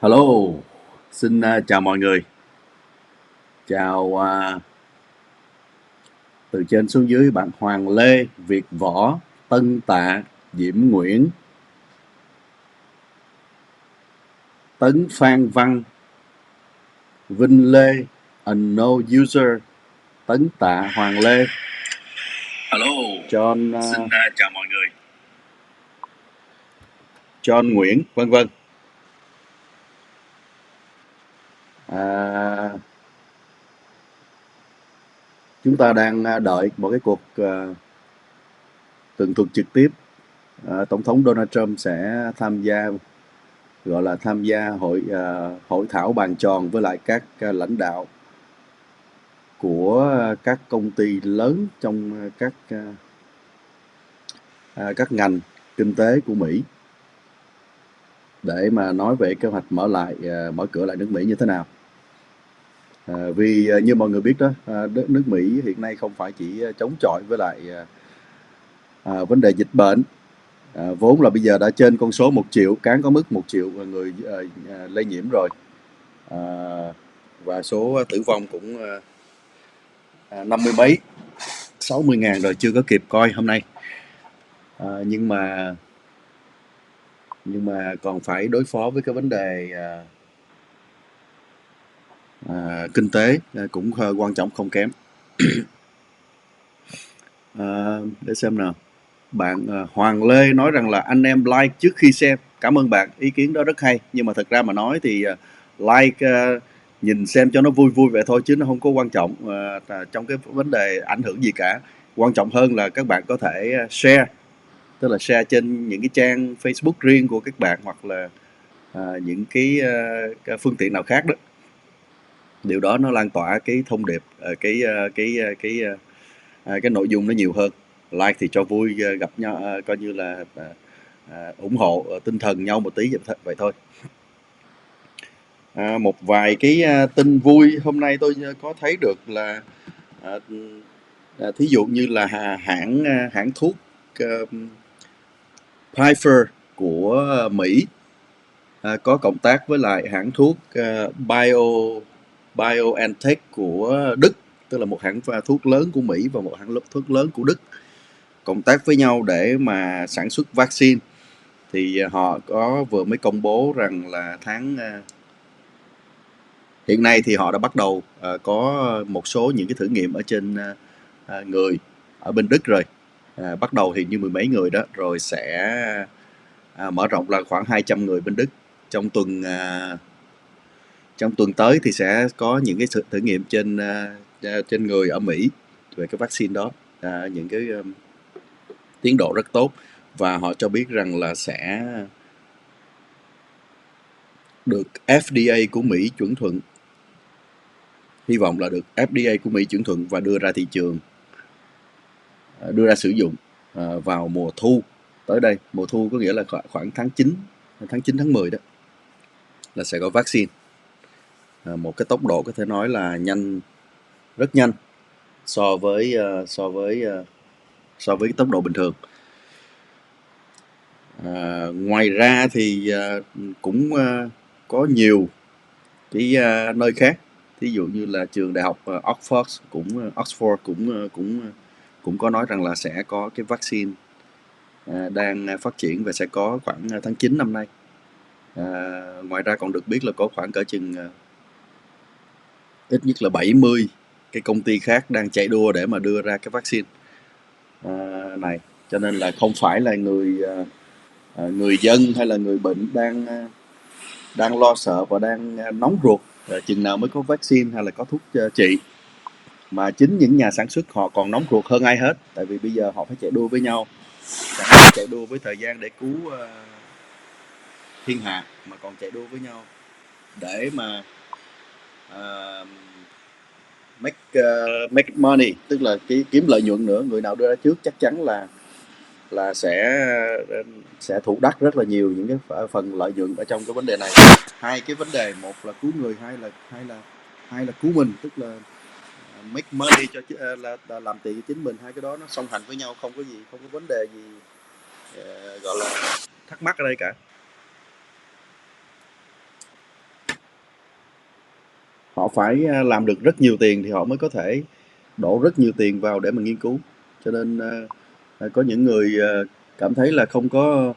Hello, xin chào mọi người. Chào từ trên xuống dưới bạn Hoàng Lê, Việt Võ, Tân Tạ, Diễm Nguyễn, Tấn Phan Văn, Vinh Lê, Unknown User, Tấn Tạ, Hoàng Lê, Hello, John, xin chào mọi người. John Nguyễn, vân vân. À, chúng ta đang đợi một cái cuộc tường thuật trực tiếp. Tổng thống Donald Trump sẽ tham gia hội thảo bàn tròn với lại các lãnh đạo của các công ty lớn trong các ngành kinh tế của Mỹ để mà nói về kế hoạch mở cửa lại nước Mỹ như thế nào. Vì như mọi người biết đó, nước Mỹ hiện nay không phải chỉ chống chọi với lại vấn đề dịch bệnh, vốn là bây giờ đã trên con số 1 triệu, cán có mức 1 triệu người lây nhiễm rồi, và số tử vong cũng 50 mấy, 60 ngàn rồi, chưa có kịp coi hôm nay. Nhưng mà còn phải đối phó với cái vấn đề kinh tế cũng quan trọng không kém. Để xem nào. Bạn Hoàng Lê nói rằng là anh em like trước khi xem. Cảm ơn bạn, ý kiến đó rất hay. Nhưng mà thật ra mà nói thì like nhìn xem cho nó vui vui vậy thôi, chứ nó không có quan trọng trong cái vấn đề ảnh hưởng gì cả. Quan trọng hơn là các bạn có thể share, tức là share trên những cái trang Facebook riêng của các bạn, hoặc là những cái phương tiện nào khác đó. Điều đó nó lan tỏa cái thông điệp, cái nội dung nó nhiều hơn. Like thì cho vui, gặp nhau coi như là ủng hộ tinh thần nhau một tí vậy thôi. Một vài cái tin vui hôm nay tôi có thấy được là thí dụ như là hãng thuốc Pfizer của Mỹ có cộng tác với lại hãng thuốc BioNTech của Đức, tức là một hãng thuốc lớn của Mỹ và một hãng thuốc lớn của Đức cộng tác với nhau để mà sản xuất vaccine. Thì họ vừa mới công bố rằng là hiện nay thì họ đã bắt đầu có một số những cái thử nghiệm ở trên người ở bên Đức rồi. Bắt đầu thì như 10 mấy người đó, rồi sẽ mở rộng là khoảng 200 người bên Đức. Trong tuần tới thì sẽ có những cái thử nghiệm trên người ở Mỹ về cái vaccine đó, những cái tiến độ rất tốt, và họ cho biết rằng là sẽ được FDA của Mỹ chuẩn thuận. Hy vọng là được FDA của Mỹ chuẩn thuận và đưa ra thị trường, đưa ra sử dụng vào mùa thu tới đây. Mùa thu có nghĩa là khoảng tháng 9 tháng 10 đó, là sẽ có vaccine. Một cái tốc độ có thể nói là rất nhanh so với cái tốc độ bình thường. Ngoài ra thì cũng có nhiều cái nơi khác, thí dụ như là trường đại học Oxford cũng có nói rằng là sẽ có cái vaccine đang phát triển và sẽ có khoảng tháng 9 năm nay. Ngoài ra còn được biết là có khoảng cỡ chừng ít nhất là 70 cái công ty khác đang chạy đua để mà đưa ra cái vaccine này. Cho nên là không phải là người dân hay là người bệnh đang lo sợ và đang nóng ruột chừng nào mới có vaccine hay là có thuốc trị, mà chính những nhà sản xuất họ còn nóng ruột hơn ai hết, tại vì bây giờ họ phải chạy đua với nhau, chạy đua với thời gian để cứu thiên hạ, mà còn chạy đua với nhau để mà make money, tức là kiếm lợi nhuận nữa. Người nào đưa ra trước chắc chắn là sẽ thụ đắc rất là nhiều những cái phần lợi nhuận ở trong cái vấn đề này. Hai cái vấn đề, một là cứu người, hai là cứu mình, tức là make money là làm tiền cho chính mình. Hai cái đó nó song hành với nhau, không có vấn đề gì gọi là thắc mắc ở đây cả. họ phải làm được rất nhiều tiền thì họ mới có thể đổ rất nhiều tiền vào để mà nghiên cứu. Cho nên có những người cảm thấy là không có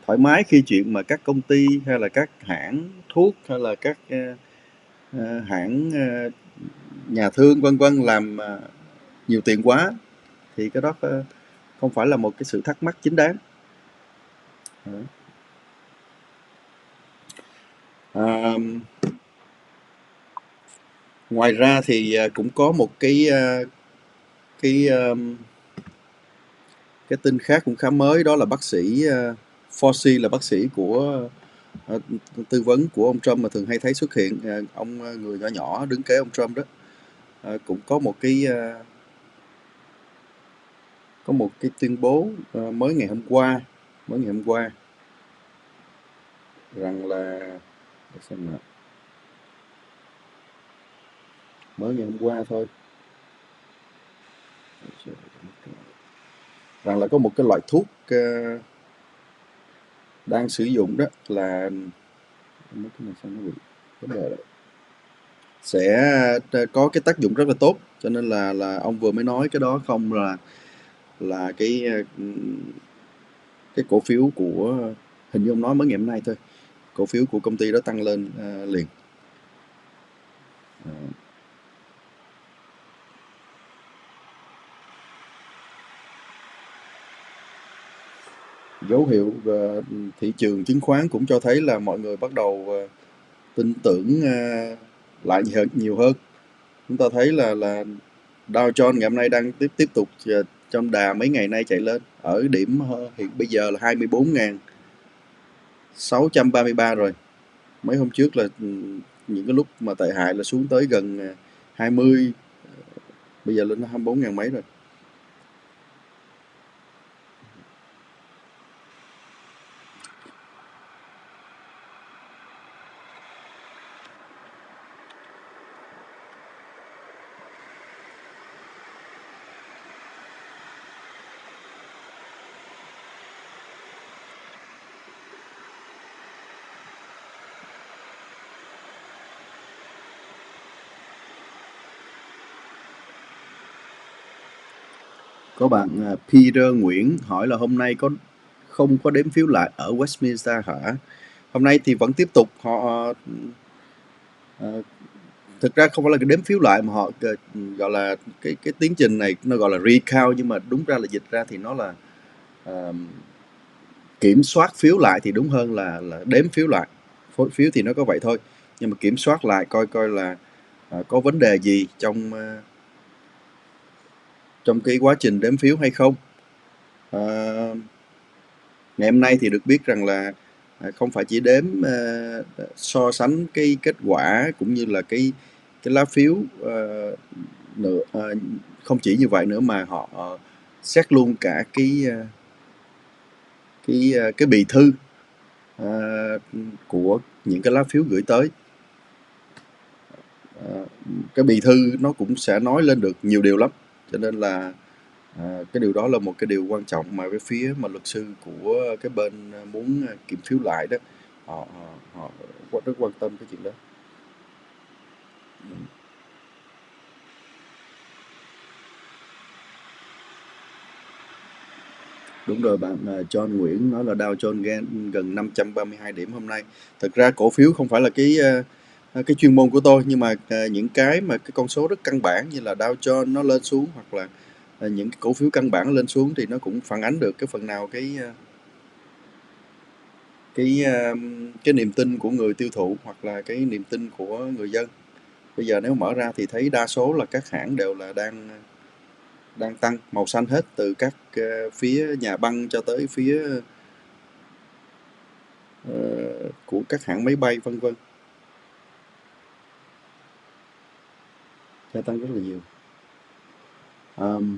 thoải mái khi chuyện mà các công ty hay là các hãng thuốc hay là các hãng nhà thương vân vân làm nhiều tiền quá, thì cái đó không phải là một cái sự thắc mắc chính đáng. À, ngoài ra thì cũng có một cái cái tin khác cũng khá mới, đó là bác sĩ Fauci, là bác sĩ của tư vấn của ông Trump mà thường hay thấy xuất hiện, ông người nhỏ nhỏ đứng kế ông Trump đó, cũng có một cái tuyên bố mới ngày hôm qua rằng là, để xem nào, mới ngày hôm qua thôi, rằng là có một cái loại thuốc đang sử dụng đó là mấy cái này sao nó bị vấn đề đấy, sẽ có cái tác dụng rất là tốt, cho nên là ông vừa mới nói cái đó không, là cái cổ phiếu của, hình như ông nói mới ngày hôm nay thôi, cổ phiếu của công ty đó tăng lên liền. À, dấu hiệu thị trường chứng khoán cũng cho thấy là mọi người bắt đầu tin tưởng lại nhiều hơn. Chúng ta thấy là Dow Jones ngày hôm nay đang tiếp tục trong đà mấy ngày nay chạy lên, ở điểm hiện bây giờ là 24.633 rồi. Mấy hôm trước là những cái lúc mà tệ hại là xuống tới gần 20, bây giờ lên 24.000 mấy rồi. Có bạn Peter Nguyễn hỏi là hôm nay không có đếm phiếu lại ở Westminster hả? Hôm nay thì vẫn tiếp tục họ ờ, thực ra không phải là cái đếm phiếu lại mà họ gọi là cái tiến trình này nó gọi là recount, nhưng mà đúng ra là dịch ra thì nó là ờ, kiểm soát phiếu lại thì đúng hơn là đếm phiếu lại. Phiếu thì nó có vậy thôi, nhưng mà kiểm soát lại coi coi là có vấn đề gì trong cái quá trình đếm phiếu hay không. Ờ, ngày hôm nay thì được biết rằng là không phải chỉ đếm so sánh cái kết quả cũng như là cái lá phiếu nữa, không chỉ như vậy nữa mà họ xét luôn cả cái bì thư của những cái lá phiếu gửi tới. Cái bì thư nó cũng sẽ nói lên được nhiều điều lắm, cho nên là cái điều đó là một cái điều quan trọng mà cái phía mà luật sư của cái bên muốn kiểm phiếu lại đó, họ họ rất quan tâm cái chuyện đó. Đúng rồi, bạn John Nguyễn nói là Dow Jones gần 532 điểm hôm nay. Thực ra cổ phiếu không phải là cái chuyên môn của tôi, nhưng mà những cái mà cái con số rất căn bản như là Dow Jones nó lên xuống, hoặc là những cái cổ phiếu căn bản lên xuống, thì nó cũng phản ánh được cái phần nào cái niềm tin của người tiêu thụ hoặc là cái niềm tin của người dân. Bây giờ nếu mở ra thì thấy đa số là các hãng đều là đang tăng màu xanh hết, từ các phía nhà băng cho tới phía ờ, của các hãng máy bay vân vân, gia tăng rất là nhiều. Ờm,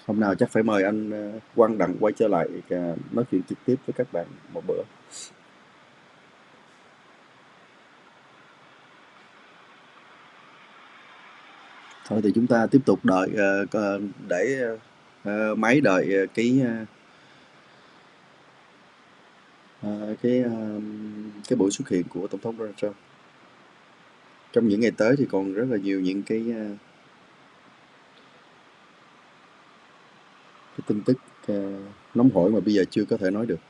hôm nào chắc phải mời anh Quang Đặng quay trở lại nói chuyện trực tiếp với các bạn một bữa. Thôi thì chúng ta tiếp tục đợi để máy đợi cái buổi xuất hiện của tổng thống Donald Trump. trong những ngày tới thì còn rất là nhiều những cái tin tức nóng hổi mà bây giờ chưa có thể nói được.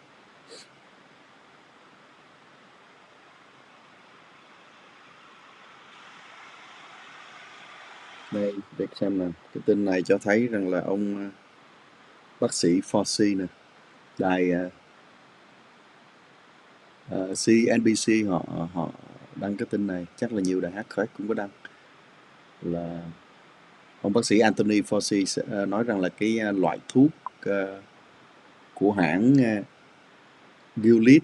Đây, để xem nè, cái tin này cho thấy rằng là ông bác sĩ Fauci nè, đài CNBC họ họ đăng cái tin này, chắc là nhiều đài hát khác cũng có đăng, là ông bác sĩ Anthony Fauci nói rằng là cái loại thuốc của hãng Gilead,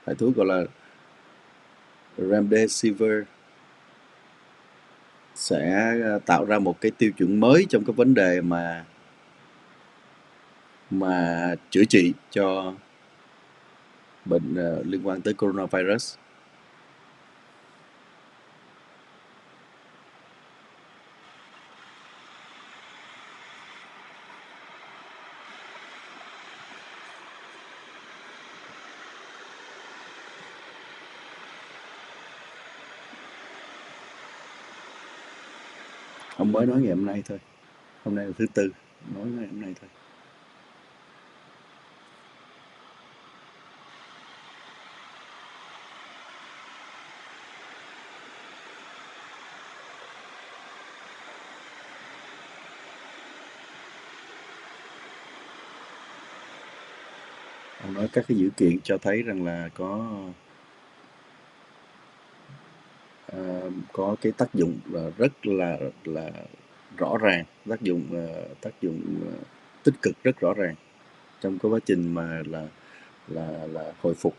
loại thuốc gọi là Remdesivir, sẽ tạo ra một cái tiêu chuẩn mới trong cái vấn đề mà chữa trị cho bệnh liên quan tới coronavirus. Ông mới nói ngày hôm nay thôi, hôm nay là thứ Tư, nói ngày hôm nay thôi. Ông nói các cái dữ kiện cho thấy rằng là có cái tác dụng là rất là rõ ràng, tác dụng tích cực rất rõ ràng trong cái quá trình mà là hồi phục.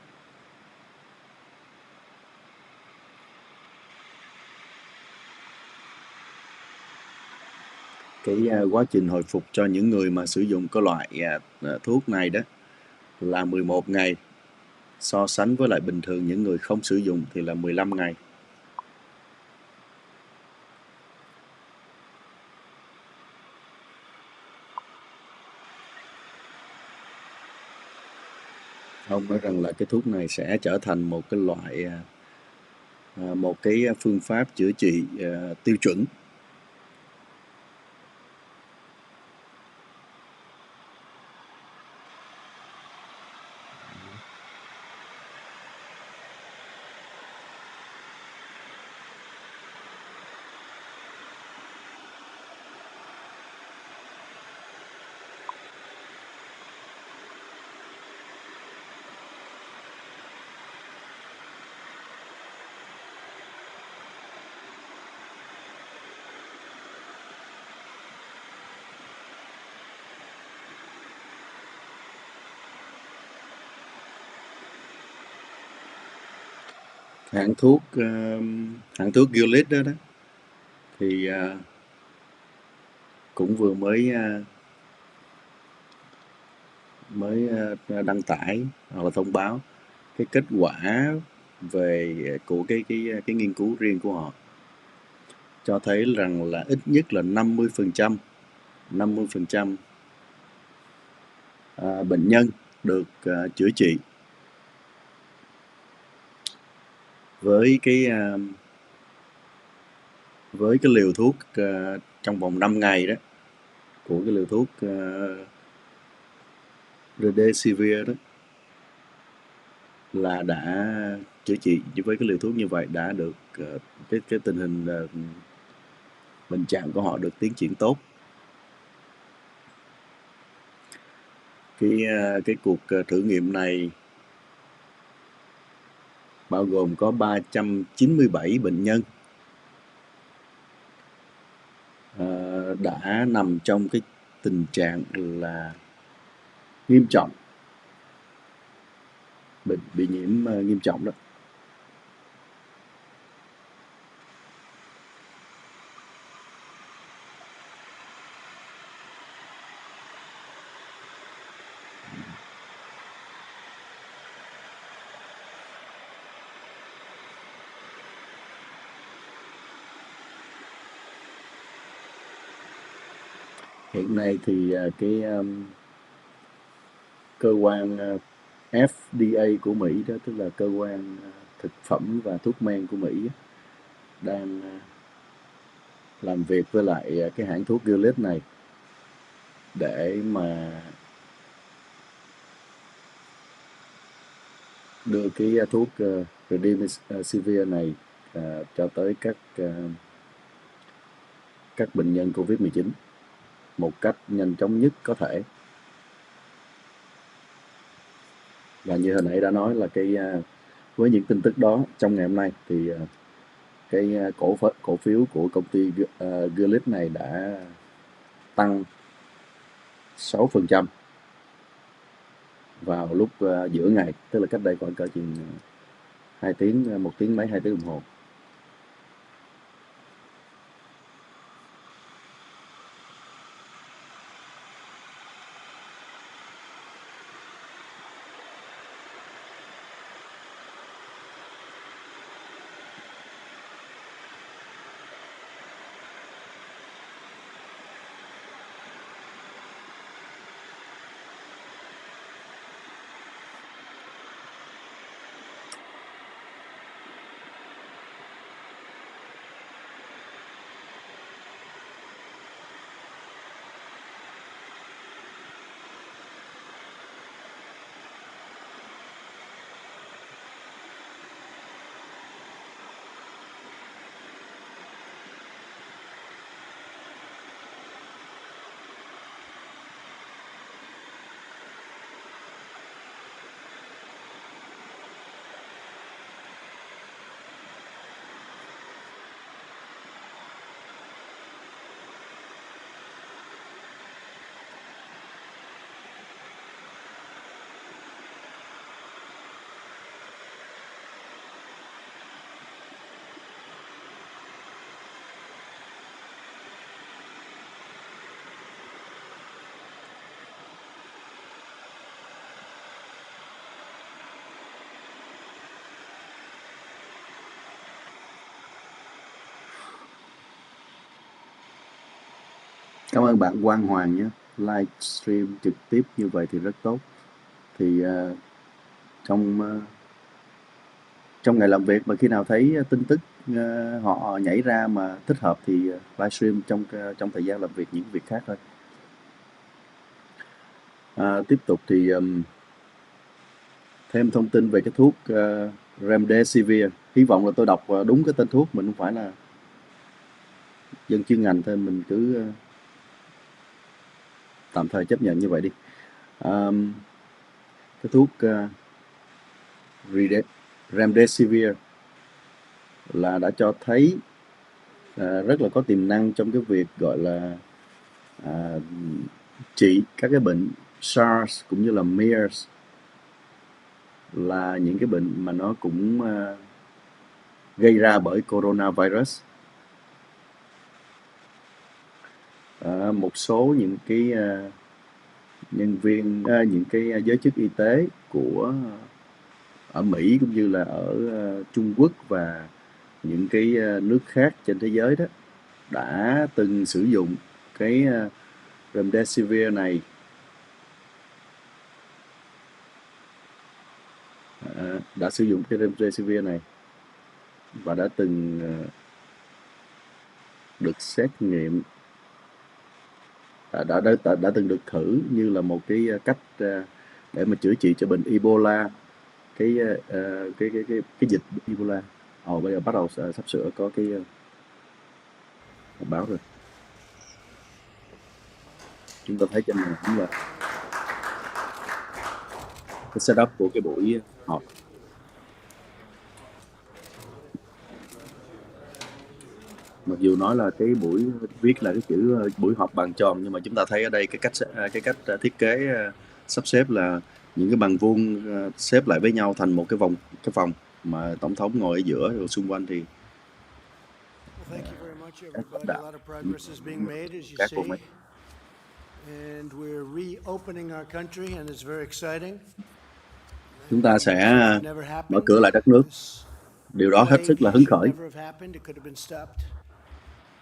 Cái quá trình hồi phục cho những người mà sử dụng cái loại thuốc này đó là 11 ngày, so sánh với lại bình thường những người không sử dụng thì là 15 ngày. Ông nói rằng là cái thuốc này sẽ trở thành một cái loại một cái phương pháp chữa trị tiêu chuẩn. Hãng thuốc Gilead đó đó thì cũng vừa mới đăng tải hoặc là thông báo cái kết quả về của cái nghiên cứu riêng của họ, cho thấy rằng là ít nhất là 50% bệnh nhân được chữa trị với cái liều thuốc trong vòng 5 ngày đó, của cái liều thuốc Remdesivir đó, là đã chữa trị với cái liều thuốc như vậy đã được cái tình hình bệnh trạng của họ được tiến triển tốt. Cái cuộc thử nghiệm này bao gồm có 397 bệnh nhân đã nằm trong cái tình trạng là nghiêm trọng, bị nhiễm nghiêm trọng đó. Hiện nay thì cái cơ quan FDA của Mỹ đó, tức là cơ quan thực phẩm và thuốc men của Mỹ, đang làm việc với lại cái hãng thuốc Gilead này để mà đưa cái thuốc Remdesivir này cho tới các bệnh nhân COVID-19 một cách nhanh chóng nhất có thể. Và như hồi nãy đã nói là với những tin tức đó trong ngày hôm nay thì cổ phiếu của công ty Gilead này đã tăng 6% vào lúc giữa ngày, tức là cách đây khoảng cỡ chừng 2 tiếng, 1 tiếng mấy, 2 tiếng đồng hồ. Cảm ơn bạn Quang Hoàng nhé. Livestream trực tiếp như vậy thì rất tốt. Thì trong ngày làm việc mà khi nào thấy tin tức họ nhảy ra mà thích hợp thì livestream trong thời gian làm việc những việc khác thôi. Tiếp tục thì thêm thông tin về cái thuốc Remdesivir. Hy vọng là tôi đọc đúng cái tên thuốc, mình không phải là dân chuyên ngành thôi, mình cứ tạm thời chấp nhận như vậy đi. Cái thuốc Remdesivir là đã cho thấy rất là có tiềm năng trong cái việc gọi là trị các cái bệnh SARS cũng như là MERS, là những cái bệnh mà nó cũng gây ra bởi coronavirus. Một số những cái nhân viên, những cái giới chức y tế của ở Mỹ cũng như là ở Trung Quốc và những cái nước khác trên thế giới đó đã từng sử dụng cái Remdesivir này và đã từng được xét nghiệm, đã từng được thử như là một cái cách để mà chữa trị cho bệnh Ebola, cái dịch Ebola. Bây giờ bắt đầu sắp sửa có cái báo rồi. Chúng ta thấy trên này cũng là cái setup của cái buổi họp. Mặc dù nói là cái buổi viết là cái chữ buổi họp bàn tròn, nhưng mà chúng ta thấy ở đây cái cách thiết kế sắp xếp là những cái bàn vuông xếp lại với nhau thành một cái phòng mà tổng thống ngồi ở giữa, rồi xung quanh thì Well, thank you very much, các lãnh everybody. A đạo, lot of progress is being made, as you các bộ see. máy. And we're reopening our country, and it's very exciting. Chúng ta sẽ It never mở happened. cửa lại đất nước. This Điều đó hết sức là plague hứng should khởi. never have happened. It could have been stopped,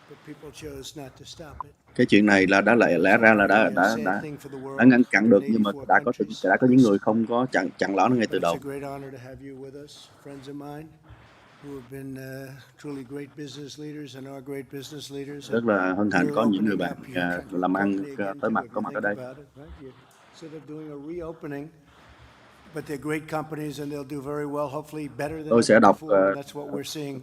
but people chose not to stop it. Cái chuyện này là lẽ ra là Very sad thing for the đã world, ngăn chặn được, nhưng mà 184 countries. đã có những người không có chặn lõ nó ngay từ But it's đầu. a great honor to have you with us, friends of mine. who have been truly great business leaders and are great business leaders. Rất là hân hạnh You're có những người opening bạn up your làm ăn company again tới too, mặt if có you mặt ở think đây. about it, right? You're sort of doing a reopening, but they're great companies and they'll do very well, hopefully better than Tôi sẽ ever đọc before, and that's what we're seeing.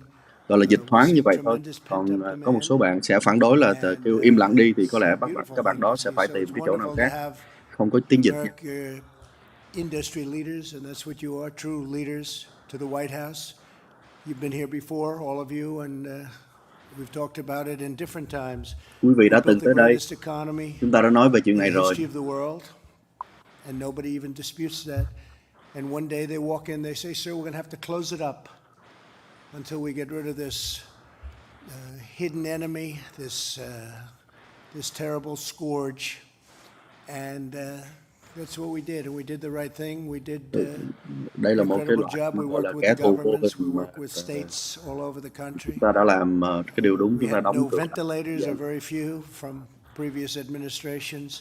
gọi là dịch We're thoáng như seeing vậy thôi. tremendous Còn pent-up có một demand. số bạn sẽ phản đối là And kêu im lặng đi, thì có it's lẽ a beautiful các bạn thing đó to sẽ see. phải So tìm it's cái chỗ nào wonderful to khác have không có tiếng dịch nha. America industry leaders, and that's what you are, true leaders, to the White House. You've been here before, all of you, and we've talked about it in different times. Quý vị We đã từng built the tới đây, greatest economy chúng ta đã nói về chuyện in này the rồi. history of the world, and nobody even disputes that. And one day they walk in, they say, "Sir, we're going to have to close it up until we get rid of this hidden enemy, this terrible scourge." And that's what we did, and we did the right thing. We did Đây là an một cái incredible loại job. mà We gọi là worked with kẻ the thù vô governments, we hình mà worked with states all over the country. chúng ta đã làm cái điều đúng, We chúng ta had đóng no cửa. ventilators, or very few, from previous administrations,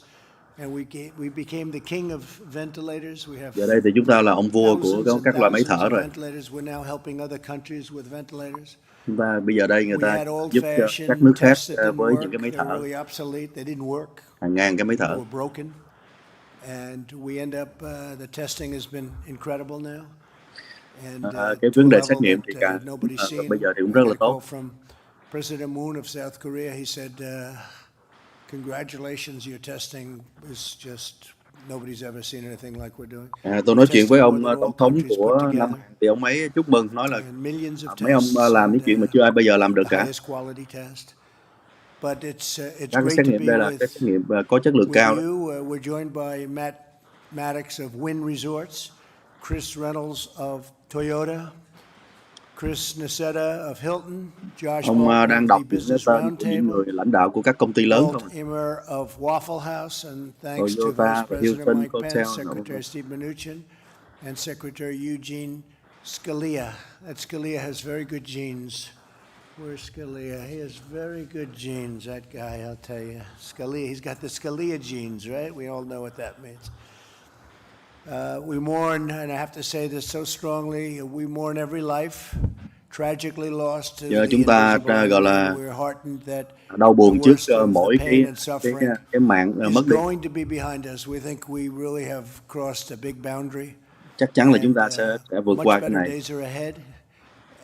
and we became the king of ventilators. We have Giờ đây thì chúng ta là ông vua của thousands and các loại máy thousands thở of rồi. ventilators. We're now helping other countries with ventilators. Chúng ta bây giờ đây người We ta had giúp cho các old-fashioned nước khác tests that didn't với những cái work. máy They thở, were really obsolete. They didn't work. hàng ngàn cái máy They thở. were broken. And we end up, the testing has been incredible now. And Cái to a vấn đề level xét nghiệm thì that nobody's seen. bây giờ thì cũng I rất got là a call tốt. from President Moon of South Korea. He said, "Congratulations, your testing is just nobody's ever seen anything like we're doing." Tôi We nói chuyện với tested ông more than tổng all thống countries của put Nam together. Hàn, thì ông ấy chúc mừng, nói là And millions of mấy ông tests, làm những chuyện mà chưa ai bao giờ làm được the cả. highest quality test. But it's Các cái great xét to nghiệm be đây là cái xét nghiệm có chất lượng with cao. you. We're joined by Matt Maddox of Wynn Resorts, Chris Reynolds of Toyota, Chris Nacetta of Hilton, Josh Ông Bolton đang of đọc the những cái Business tên của những Roundtable, người lãnh đạo của các công ty lớn Walt không? Immer of Waffle House, and thanks to Vice Toyota, President Hilton Mike Hotel, Pence, Secretary Steve Mnuchin, and Secretary Eugene Scalia. That Scalia has very good genes. Where's Scalia? He has very good genes, that guy, I'll tell you. Scalia, he's got the Scalia genes, right? We all know what that means. We mourn, and I have to say this so strongly, we mourn every life tragically lost to Giờ the chúng ta invisible gọi enemy. là We're heartened that đau buồn the trước worst of mỗi the pain and suffering cái mạng is mất đi. going to be behind us. We think we really have crossed a big boundary. Chắc chắn là chúng ta And, sẽ vượt much qua cái better này. days are ahead.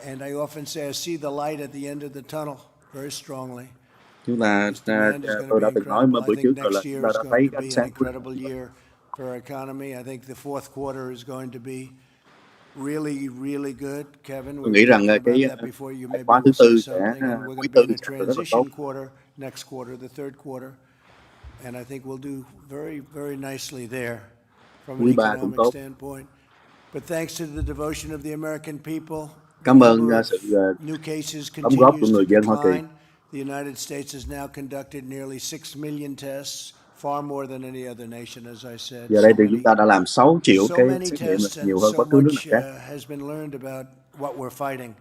And I often say I see the light at the end of the tunnel very strongly. Chúng ta, This demand is going to tôi be đã từng nói incredible. bữa I trước think rồi là next chúng year ta is đã going thấy to ánh be an sáng cuối. incredible year for our economy. I think the fourth quarter is going to be really, really good. Kevin, we Tôi were nghĩ rằng talking about cái that before. You tài maybe khóa thứ will say tư sẽ something, and we're quý going to tư be in a sẽ rất là tốt. transition quarter, next quarter, the third quarter, and I think we'll do very, very nicely there from an Quý ba cũng economic tốt. standpoint. But thanks to the devotion of the American people, the Cảm ơn number of sự new cases đóng góp của continues to người dân Hoa Kỳ. decline. The United States has now conducted nearly 6 million tests, far more than any other nation, as I said. Giờ đây thì chúng ta đã làm 6 triệu So cái many xét nghiệm, tests, nhiều and hơn so bất cứ nước much nào khác. has been learned about what we're fighting.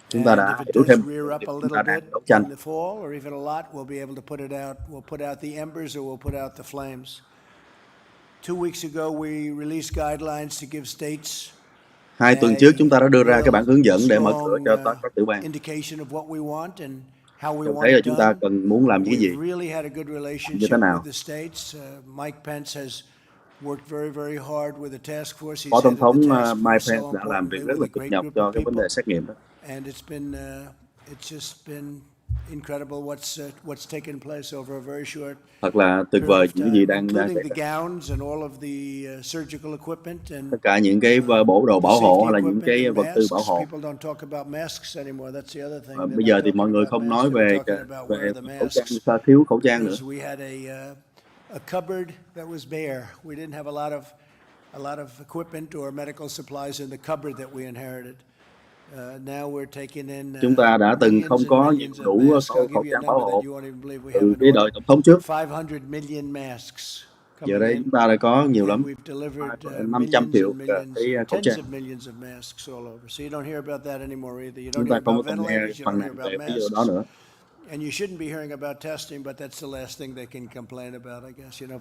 Chúng ta And đã if it hiểu does thêm rear up a chúng little ta đang bit đấu tranh. in the fall, or even a lot, we'll be able to put it out. We'll put out the embers, or we'll put out the flames. 2 weeks ago, we released guidelines to give states 2 tuần trước chúng ta đã đưa ra cái bản hướng dẫn để mở cửa cho các tiểu bang. indication of what we want and how we Cho want thấy là it chúng ta done. cần muốn làm những cái gì. We've really had a good Như relationship thế nào? with the states. Mike Pence has worked very, very hard with the task force. Phó He's Tổng headed thống the task Mike force, so Pence đã làm important. việc They rất were là the cực great nhọc group cho of cái vấn people. đề xét nghiệm đó. And it's just been incredible what's taken place over a very short Thật là tuyệt period vời of những gì time, đang including xảy the ra. gowns and all of the surgical equipment and Tất cả những cái bộ đồ bảo hộ hay là những cái vật tư bảo hộ. People don't talk about masks anymore. That's the other thing. Và They're bây not giờ thì talking mọi người about không masks. nói They're về talking about where are the khẩu trang, masks. thiếu khẩu trang nữa. Because we had a cupboard that was bare. We didn't have a lot of equipment or medical supplies in the cupboard that we inherited. Now we're taking in Chúng ta đã từng không có đủ khẩu trang bảo hộ từ cái đời tổng thống trước. 500 million masks. Giờ đây chúng ta đã có nhiều lắm, We've delivered 500 triệu cái khẩu tens trang. of millions of masks all over. So you don't hear about that anymore either. You Chúng don't ta hear không có about còn nghe ventilators. You phần don't nào hear về about cái điều đó masks. nữa. And you shouldn't be hearing about testing, but that's the last thing they can complain about, I guess. You know,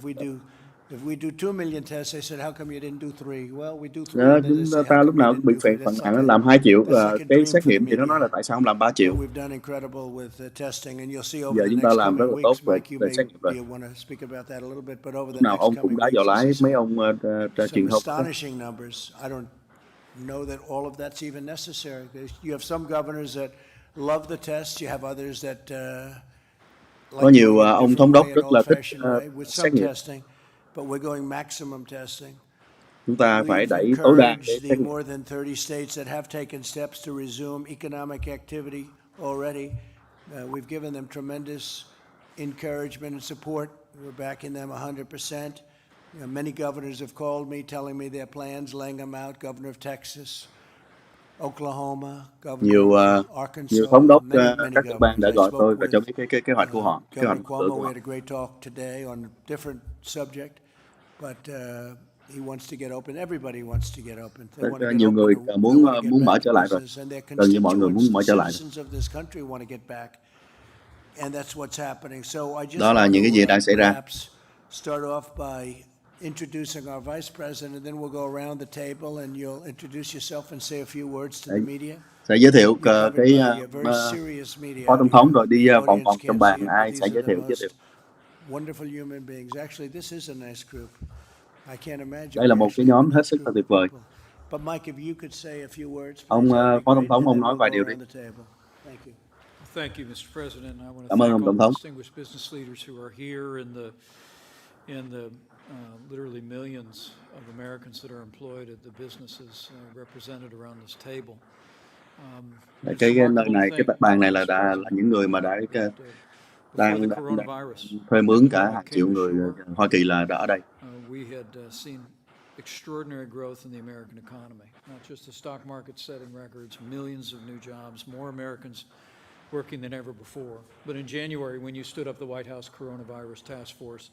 If we do 2 million tests, they said, how come you didn't do 3? Well, we do 3, Đó, and then they chúng say, how ta lúc come you nào cũng didn't bị do phạt 3? phàn nàn nó làm 2 triệu That's like a cái dream xét for the nghiệm thì nó nói media. là tại sao không làm 3 triệu. We've done incredible with testing, and you'll see Giờ over the chúng ta next làm rất coming là tốt weeks, Mike, you về may xét nghiệm rồi. want to speak about that a little bit, but over Lúc the nào next ông cũng coming đá weeks, vào you'll lái see mấy ông some truyền thông đó. astonishing numbers. I don't know that all of that's even necessary. You have some governors that love the tests. You have others that Có like nhiều doing it a ông different thống đốc way, an rất là thích old-fashioned way, with xét some nghiệm. testing, but we're going maximum testing. Chúng ta phải We've đẩy tối đa để encouraged the xét nghiệm. more than 30 states that have taken steps to resume economic activity already. We've given them tremendous encouragement and support. We're backing them 100%. Many governors have called me, telling me their plans, laying them out. Governor of Texas, Oklahoma, Governor Nhiều of nhiều thống đốc Arkansas, many các tiểu bang governors. đã I gọi tôi spoke và cho with biết cái kế hoạch của họ, kế hoạch Governor mở cửa Cuomo. của We họ. had a great talk today on a different subject, but he wants to get open. Everybody wants to get open. They want to get Nhiều open. người They muốn want to get muốn mở back trở to lại rồi. business, and their Gần như mọi người muốn mở constituents, trở the lại rồi. citizens of this country want to get back, and that's what's happening. So I just Đó là want những cái gì to đang xảy ra. perhaps start off by introducing our vice president, and then we'll go around the table, and you'll introduce yourself and say a few words to the media. Sẽ giới thiệu You're covered cái by a very serious media phó out tổng here. thống rồi đi The vòng vòng audience trong can't bàn see it, ai but sẽ these are the giới thiệu. most wonderful human beings. Actually, this is a nice group. I can't imagine. Đây là We một cái actually have nhóm a hết nice sức là group tuyệt of vời. people. But Mike, if you could say a few words, Ông please, that'd be phó tổng great, thống and ông then nói we'll vài go điều đi. around the table. Thank you. Thank you, Mr. President. I want to Cảm ơn thank ông all tổng the thống. distinguished business leaders who are here and the literally millions of Americans that are employed at the businesses represented around this table. Cái nơi này, cái bàn này là những người mà đã đang thuê mướn cả hàng triệu người Hoa Kỳ là đã ở đây. We had seen extraordinary growth in the American economy, not just the stock market setting records, millions of new jobs, more Americans working than ever before. But in January, when you stood up the White House Coronavirus Task Force,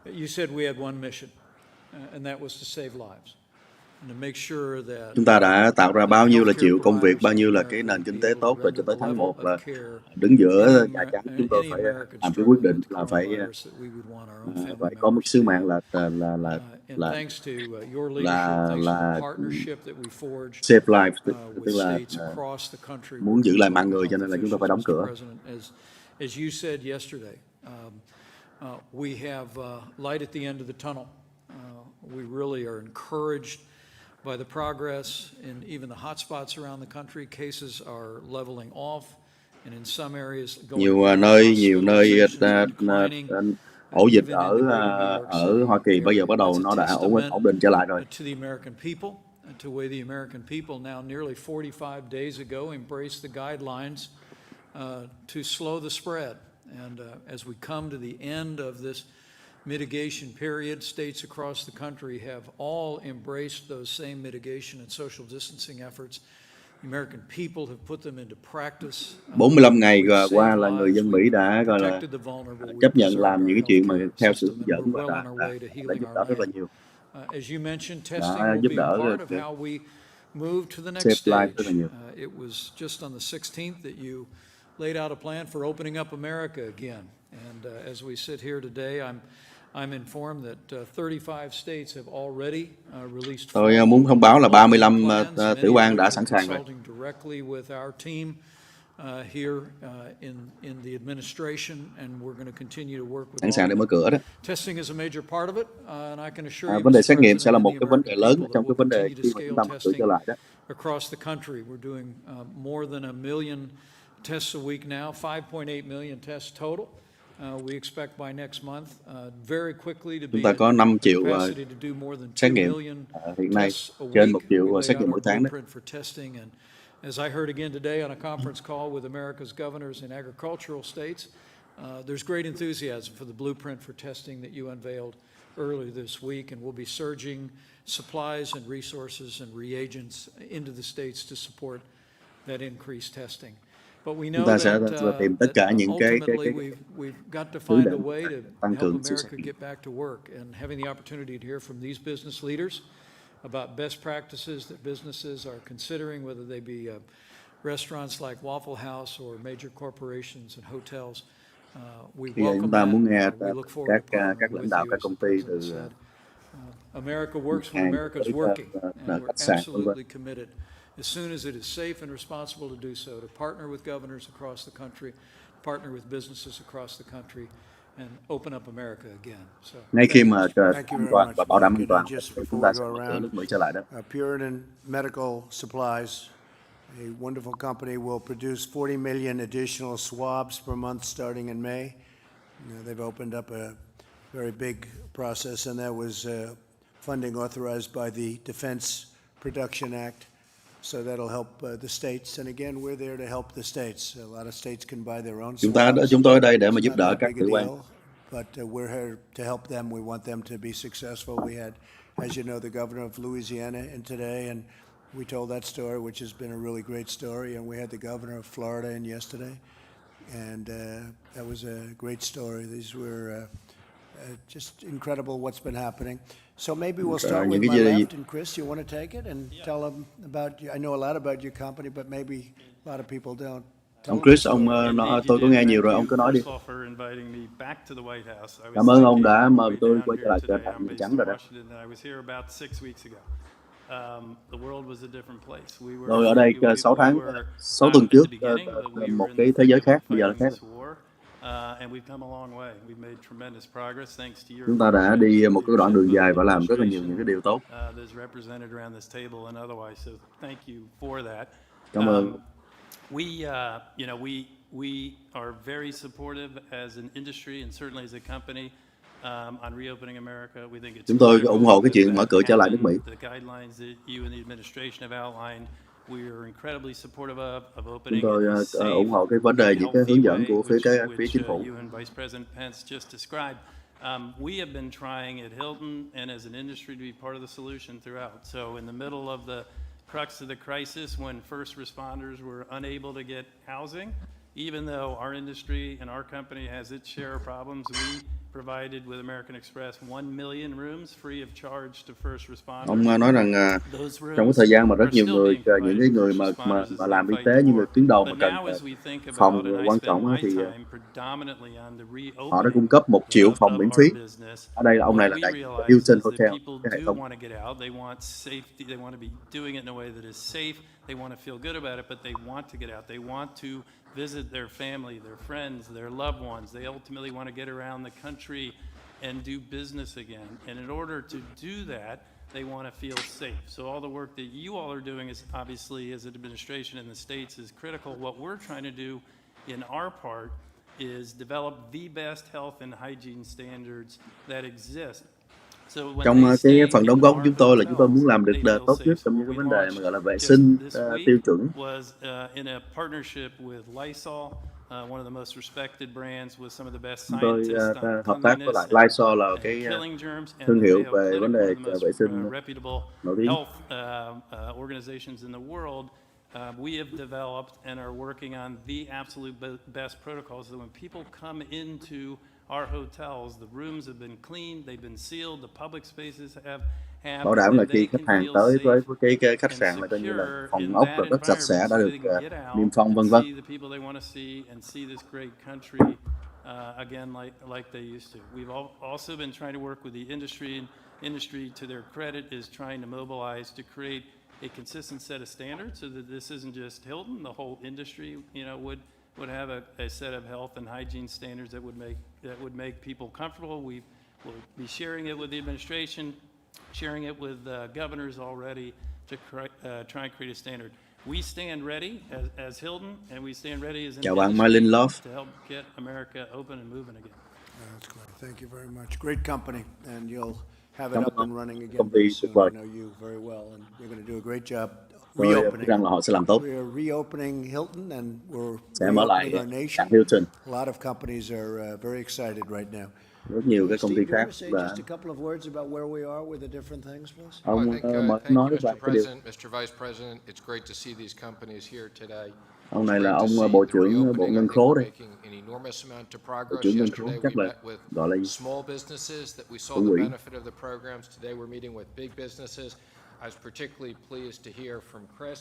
you said we had one mission, and that was to save lives. Chúng ta đã tạo ra bao nhiêu là triệu công việc, bao nhiêu là cái nền kinh tế tốt rồi cho tới tháng 1 là đứng giữa Nhà Trắng. Chúng tôi phải làm cái quyết định là phải có một sứ mạng là save lives, tức là muốn giữ lại mạng người, cho nên là chúng ta phải đóng cửa. As you said yesterday, we have light at the end of the tunnel. We really are encouraged by the progress in even the hotspots around the country. Cases are leveling off, and in some areas nhiều nơi ổ dịch ở Hoa Kỳ bây giờ bắt đầu nó đã ổn định trở lại rồi. To the American people, to the way the American people now nearly 45 days ago embraced the guidelines to slow the spread. And as we come to the end of this mitigation period, states across the country have all embraced those same mitigation and social distancing efforts. The American people have put them into practice. 45 ngày qua là người dân Mỹ đã gọi là chấp nhận làm những cái chuyện mà theo sự hướng dẫn và đã giúp đỡ rất là nhiều. As you mentioned, testing will be a part of how we move to the next stage. It was just on the 16th that you laid out a plan for opening up America again. And as we sit here today, I'm informed that 35 states have already released. Tôi muốn thông báo là 35 tiểu bang đã sẵn sàng rồi. Directly with our team here in the administration, and we're going to continue to work with. Sẵn sàng để mở cửa đó. Testing is a major part of it, and I can assure you. Vấn đề xét nghiệm sẽ là một cái vấn đề lớn trong cái vấn đề khi mà chúng ta mở cửa trở lại đó. Across the country, we're doing more than 1 million tests a week now, 5.8 million tests total. We expect by next month, very quickly to be chúng ta có 5 triệu capacity to do more than xét 2 nghiệm million hiện nay, tests a trên week. 1 triệu We xét laid nghiệm mỗi out tháng our đấy. blueprint for testing, and as I heard again today on a conference call with America's governors in agricultural states, there's great enthusiasm for the blueprint for testing that you unveiled earlier this week, and we'll be surging supplies and resources and reagents into the states to support that increased testing. But we know Chúng ta sẽ that tìm tất cả những cái we've got to find a way to tăng help cường sự America get back to work, and having the opportunity to hear from these business leaders about best practices that businesses are considering, whether they be restaurants like Waffle House or major corporations and hotels. We Bây giờ welcome chúng ta muốn nghe that. We look forward to các lãnh đạo các công ty từ America works when hàng America's tới working, and khách we're sạn vân vân. absolutely committed, as soon as it is safe and responsible to do so, to partner with governors across the country, partner with businesses across the country, and open up America again. So, Ngay khi mà Thank you an very toàn much, và bảo đảm Mike. an And toàn just thì chúng before ta we sẽ go mở cửa around, nước Mỹ trở lại đó. Puritan Medical Supplies, a wonderful company, will produce 40 million additional swabs per month starting in May. They've opened up a very big process, and that was funding authorized by the Defense Production Act. So that'll help the states. And again, we're there to help the states. A lot of states can buy their own swabs. Chúng tôi ở đây để mà It's giúp not đỡ that các big a cơ quan. deal, but we're here to help them. We want them to be successful. We had, as you know, the governor of Louisiana in today, and we told that story, which has been a really great story. And we had the governor of Florida in yesterday, and that was a great story. These were just incredible what's been happening. So maybe we'll start những with cái my gì- left, and Chris, you want to take it and tell them about you? I know a lot about your company, but maybe a lot of people don't. Tell Ông them Chris, the ông story. tôi có nghe nhiều rồi, ông cứ nói đi. Cảm ơn ông đã mời tôi quay trở lại cho Đảng Nhà Trắng rồi đó. Tôi ở đây 6 tuần trước, một cái thế giới khác, bây giờ là khác. Chúng ta đã đi một cái đoạn đường dài và làm rất là nhiều những cái điều tốt. Cảm ơn. We are very supportive as an industry and certainly as a company on reopening America. We think it's Chúng tôi ủng hộ cái chuyện mở cửa trở lại nước Mỹ. The guidelines that you and the administration have outlined, we are incredibly supportive of Chúng opening tôi in a safe, ủng hộ cái vấn đề những cái hướng dẫn của phía chính phủ. you and Vice President Pence just described. We have been trying at Hilton and as an industry to be part of the solution throughout. So in the middle of the crux of the crisis, when first responders were unable to get housing, even though our industry and our company has its share of problems, we provided with American Express 1 million rooms free of charge to first responders. Ông nói rằng trong cái thời gian mà rất nhiều người, những cái người mà làm y tế, những người tuyến đầu mà cần phòng quan trọng thì họ đã cung cấp 1 triệu phòng miễn phí. Ở đây là ông này là đại Hilton Hotel, cái hệ thống. They want to feel good about it, but they want to get out. They want to visit their family, their friends, their loved ones. They ultimately want to get around the country and do business again. And in order to do that, they want to feel safe. So all the work that you all are doing is obviously, as an administration in the States, is critical. What we're trying to do in our part is develop the best health and hygiene standards that exist. Trong cái phần đóng góp của chúng tôi là chúng tôi muốn làm được tốt nhất trong những cái vấn đề mà gọi là vệ sinh tiêu chuẩn. Chúng tôi hợp tác với lại Lysol là cái thương hiệu về vấn đề vệ sinh nổi tiếng. We have developed and are working on the absolute best protocols so that when people come into our hotels, the rooms have been cleaned, they've been sealed, the public spaces have bảo đảm là khi khách hàng tới với cái khách sạn là coi như là phòng ốc rất sạch sẽ, đã được niêm phong vân vân. Again, like they used to. We've also been trying to work with the industry, and industry, to their credit, is trying to mobilize to create a consistent set of standards so that this isn't just Hilton. The whole industry, would have a set of health and hygiene standards that would make people comfortable. We will be sharing it with the administration, sharing it with governors already to try and create a standard. We stand ready as Hilton, and we stand ready as an industry to help get America open and moving again. That's great. Thank you very much. Great company, and you'll have it up and running again very soon. I know you very well, and you're going to do a great job reopening. Rằng là họ sẽ làm tốt. We're reopening Hilton, and we're sẽ mở lại reopening our nation. Hilton. A lot of companies are very excited right now. Rất nhiều cái công ty khác và just a couple of words about where we are with the different things, please. Ông nói về cái điều. Mr. Vice President, it's great to see these companies here today. Ông này là ông Bộ trưởng Bộ Ngân khố đây. Bộ trưởng Ngân khố chắc là gọi là gì? Small businesses that we saw the benefit of the programs. Today we're meeting with big businesses. I was particularly pleased to hear from Chris.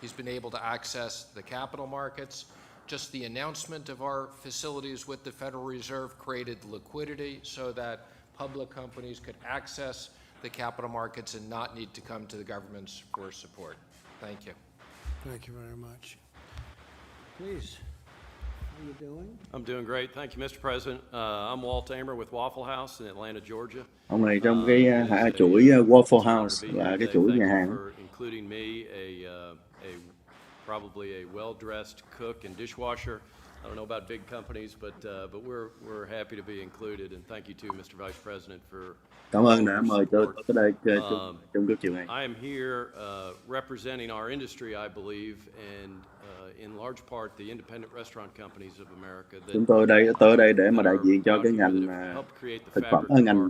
He's been able to access the capital markets. Just the announcement of our facilities with the Federal Reserve created liquidity so that public companies could access the capital markets and not need to come to the governments for support. Thank you. Thank you very much. Please, how you doing? I'm doing great. Thank you, Mr. President. I'm Walt Amer with Waffle House in Atlanta, Georgia. Ông này trong cái It is chuỗi it's Waffle an honor House to be here là cái today. chuỗi Thank nhà you hàng. for including me, probably a well-dressed cook and dishwasher. I don't know about big companies, but we're happy to be included, and thank you to Mr. Vice President for Cảm ơn all đã your mời tôi support. tới đây trong cái chiều này. I am here representing our industry, I believe, and in large part the independent restaurant companies of America. Chúng tôi tới đây để mà đại diện cho cái ngành thực phẩm, ngành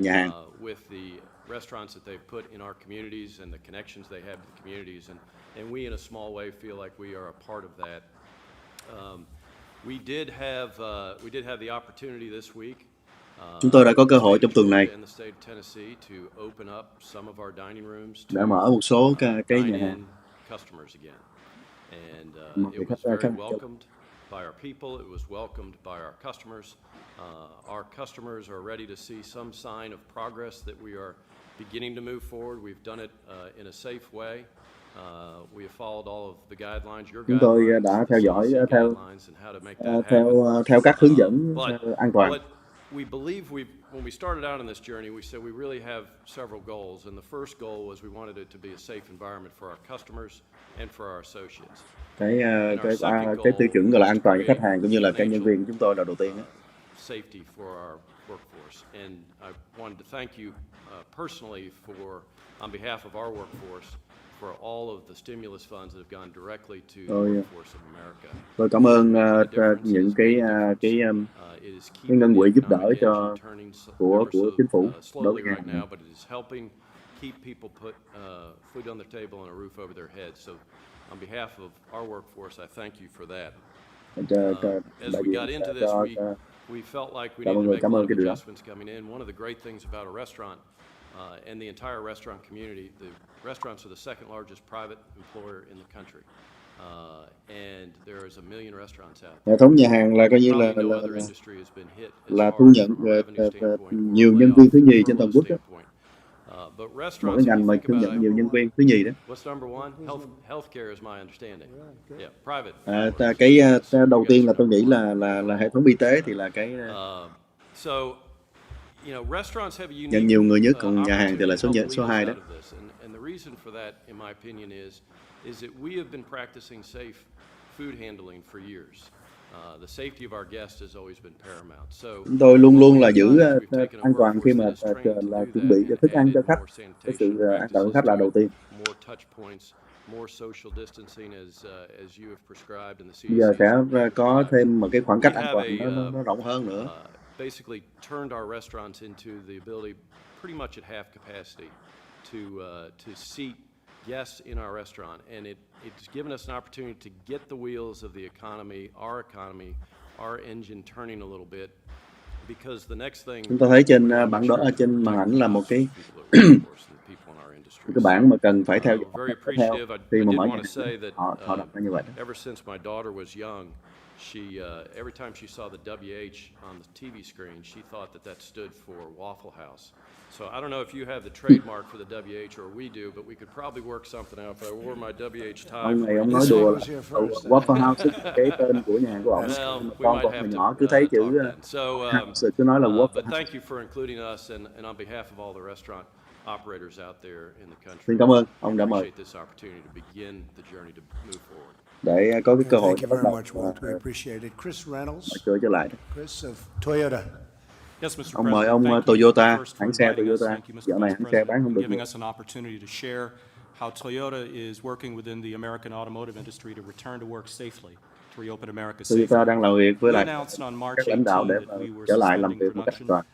nhà hàng. With the restaurants that they've put in our communities and the connections they have to the communities, and we in a small way feel like we are a part of that. We did have the opportunity this week. Chúng tôi đã có cơ hội trong tuần này để mở một số cái nhà hàng. It was very welcomed by our people. It was welcomed by our customers. Our customers are ready to see some sign of progress that we are beginning to move forward. We've done it in a safe way. We have followed all of the guidelines. Chúng tôi đã theo dõi theo các hướng dẫn an toàn. We believe when we started out on this journey, we said we really have several goals, and the first goal was we wanted it to be a safe environment for our customers and for our associates. Cái tiêu chuẩn gọi là an toàn cho khách hàng cũng như là các nhân viên của chúng tôi là đầu tiên. Safety for our workforce, and I wanted to thank you personally on behalf of our workforce for all of the stimulus funds that have gone directly to the workforce of America. Tôi cảm ơn những cái ngân quỹ giúp đỡ của chính phủ đối với nhà hàng. But it is helping keep people put food on their table and a roof over their heads. So, on behalf of our workforce, I thank you for that. As we got into this, we felt like we needed to make a lot of adjustments coming in. One of the great things about a restaurant and the entire restaurant community, the restaurants are the second largest private employer in the country. And there is 1 million restaurants out there. Hệ thống nhà hàng là coi như là thu nhận nhiều nhân viên thứ nhì trên toàn quốc đó. Một cái ngành mà thu nhận nhiều nhân viên thứ nhì đó. What's number one? Healthcare is my understanding. Yeah, private. Cái đầu tiên là tôi nghĩ là hệ thống y tế thì là cái restaurants have a unique nhận nhiều người nhất, còn nhà hàng thì là số 2 đó. And the reason for that, in my opinion, is that we have been practicing safe food handling for years. The safety of our guests has always been paramount. So chúng tôi luôn là giữ an toàn khi mà là chuẩn bị cho thức ăn cho khách. Cái sự an toàn của khách là đầu tiên. More touch points, more social distancing as you have prescribed in the CDC. Bây giờ sẽ có thêm một cái khoảng cách an toàn nó rộng hơn nữa. Basically turned our restaurants into the ability pretty much at half capacity to seat guests in our restaurant, and it's given us an opportunity to get the wheels of the economy, our engine turning a little bit, because the next thing chúng ta thấy trên bản đó trên màn ảnh là một cái bảng mà cần phải theo dõi khi mà mở nhà họ đặt như vậy. Ever since my daughter was young, every time she saw the WH on the TV screen, she thought that stood for Waffle House. So I don't know if you have the trademark for the WH or we do, but we could probably work something out. If I wore my WH tie. Ông này ông nói đùa là Waffle House cái tên của nhà hàng của ông. Con hồi nhỏ cứ thấy chữ House cứ nói là Waffle House. But thank you for including us, and on behalf of all the restaurant operators out there in the country. Xin cảm ơn ông đã mời. This opportunity to begin the journey to move forward. Để có cái cơ hội Thank you very much, Walt. We appreciate it. Chris Reynolds. Mở trở lại. Chris of Toyota. Yes, Mr. Ông mời ông President, Toyota, first for hãng xe inviting us. Toyota. Thank you, Mr. Dạo này Vice hãng xe bán President, không for được. giving us an opportunity to share how Toyota is working within the American automotive industry to return to work safely, to reopen America safely. Toyota đang làm việc với We lại announced on March các lãnh đạo 18 để that we were trở lại làm suspending việc một cách an production toàn.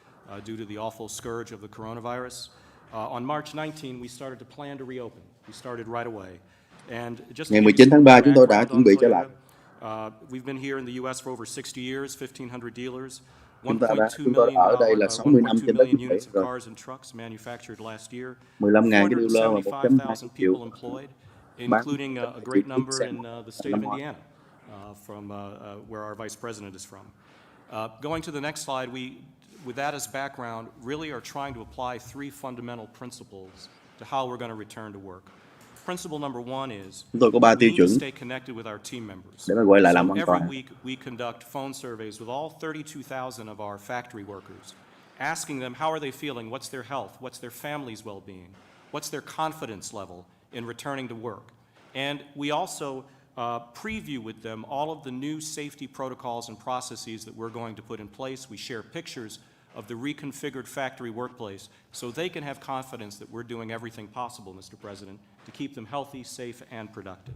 due to the awful scourge of the coronavirus. On March 19, we started to plan to reopen. We started right away. And just Ngày 19 tháng 3 chúng tôi đã chuẩn bị trở lại. We've been here in the US for over 60 years, 1,500 dealers. Chúng tôi ở đây là 60 năm trên đất nước Mỹ rồi. 15.000 cái dealer và 1.2 triệu including a great number in the state of Indiana, from where our vice president is from. Going to the next slide, with that as background, really are trying to apply three fundamental principles to how we're going to return to work. Principle number one is Chúng tôi có 3 we tiêu need to chuẩn stay connected with our team members. để mà quay lại làm So an every toàn. week we conduct phone surveys with all 32,000 of our factory workers, asking them how are they feeling, what's their health, what's their family's well-being, what's their confidence level in returning to work. And we also preview with them all of the new safety protocols and processes that we're going to put in place. We share pictures of the reconfigured factory workplace so they can have confidence that we're doing everything possible, Mr. President, to keep them healthy, safe, and productive.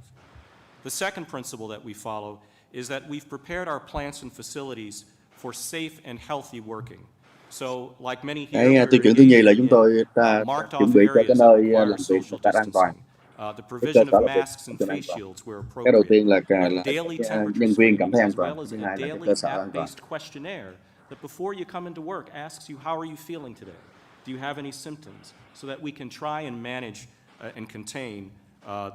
The second principle that we follow is that we've prepared our plants and facilities for safe and healthy working. So, like many here, Cái tiêu chuẩn thứ nhì là chúng tôi marked chuẩn off bị cho cái areas that nơi require làm việc một social cách an toàn. distancing. The Cái cơ provision sở of làm việc masks and cho an face toàn. shields where Cái đầu appropriate. tiên là Daily cái temperature nhân viên cảm thấy screenings, an as toàn. well as Thứ a hai là cái daily cơ sở an toàn. app-based questionnaire that before you come into work asks you, how are you feeling today? Do you have any symptoms? So that we can try and manage and contain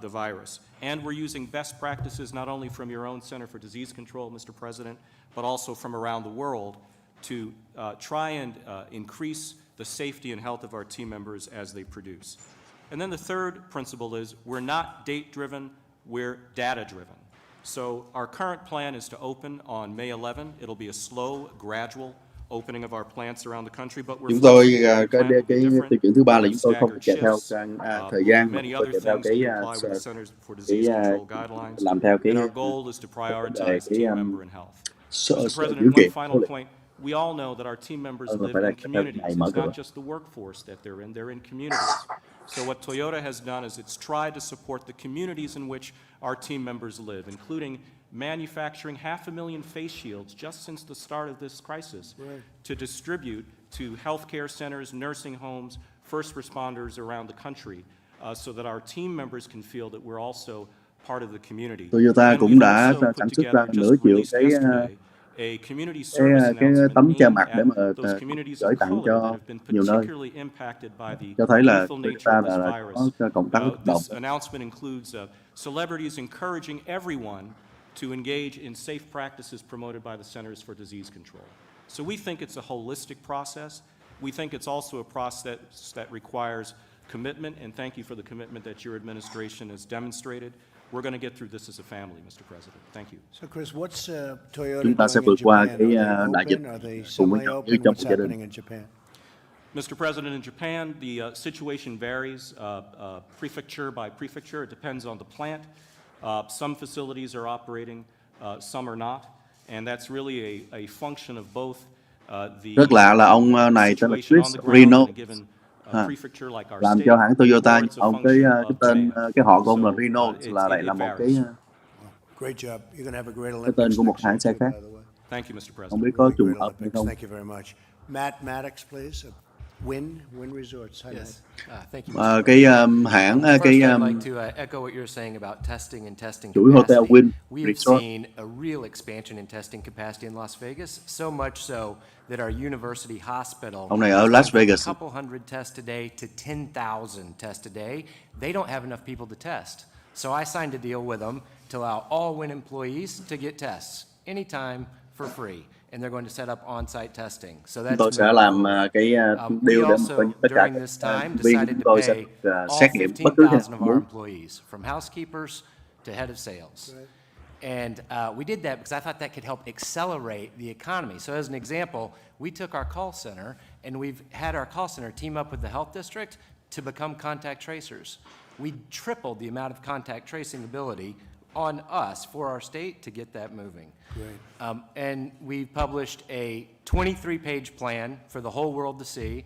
the virus. And we're using best practices not only from your own Center for Disease Control, Mr. President, but also from around the world to try and increase the safety and health of our team members as they produce. And then the third principle is we're not date-driven, we're data-driven. So our current plan is to open on May 11. It'll be a slow, gradual opening of our plants around the country, but we're Chúng tôi flexible. cái The plan will be different. tiêu chuẩn thứ ba là We'll chúng tôi không stagger chạy theo shifts, thời gian mà many chúng tôi other chạy theo things to comply with the Centers for Disease Control guidelines. làm theo And our goal is to prioritize team member and health. Mr. điều President, one kiện. final point. We all know that our team members Phải live là in theo communities. ngày mở It's cửa. not just the workforce that they're in communities. So what Toyota has done is it's tried to support the communities in which our team members live, including manufacturing 500,000 face shields just since the start of this crisis to distribute to healthcare centers, nursing homes, first responders around the country so that our team members can feel that we're also part of the community. Toyota And cũng we've đã also sản put xuất ra together, nửa just triệu released yesterday, a community service cái announcement tấm che mặt aimed để mà at those communities gửi of tặng color cho that have been nhiều nơi. particularly impacted by the Cho thấy là lethal nature Toyota of this là virus. có cộng tác hoạt động. This announcement includes celebrities encouraging everyone to engage in safe practices promoted by the Centers for Disease Control. So we think it's a holistic process. We think it's also a process that requires commitment, and thank you for the commitment that your administration has demonstrated. We're going to get through this as a family, Mr. President. Thank you. So, Chris, what's Toyota Chúng ta sẽ doing vượt in qua Japan? cái Are they đại dịch open? Are they cùng với nhau như semi-open? trong What's một gia đình. happening in Japan? Mr. President, in Japan, the situation varies prefecture by prefecture. It depends on the plant. Some facilities are operating, some are not, and that's really a function of both the Rất lạ là ông này tên là situation on Chris the ground Reno, in a given prefecture like our làm state, cho hãng Toyota, or nhưng it's a ông function cái of tên demand. cái họ của ông là So, Reno là lại it là một varies. Great job. You're going to have a great cái Olympics tên của một next hãng year, xe too, khác. by the way. Thank you, Mr. Không President. biết có Really trùng great hợp hay Olympics. không. Thank you very much. Matt Maddox, please. Win Resorts. Hi, Yes, Matt. thank you. Cái hãng First, cái I'd like to echo what you're saying about testing and testing chuỗi hotel capacity. Win We have Resort. seen a real expansion in testing capacity in Las Vegas, so much so that our university hospital Ông này ở has Las gone from Vegas. a couple hundred tests a day to 10,000 tests a day. They don't have enough people to test. So I signed a deal with them to allow all Win employees to get tests anytime for free. And they're going to set up on-site testing. So that's Chúng tôi sẽ moving làm forward. cái We deal để mà also, coi như tất cả during this các time, nhân viên của decided chúng to tôi sẽ pay được all xét nghiệm bất cứ khi 15,000 of our muốn. employees, from housekeepers to head of sales. And we did that because I thought that could help accelerate the economy. So as an example, we took our call center and we've had our call center team up with the health district to become contact tracers. We tripled the amount of contact tracing ability on us for our state to get that moving. Great. And we published a 23-page plan for the whole world to see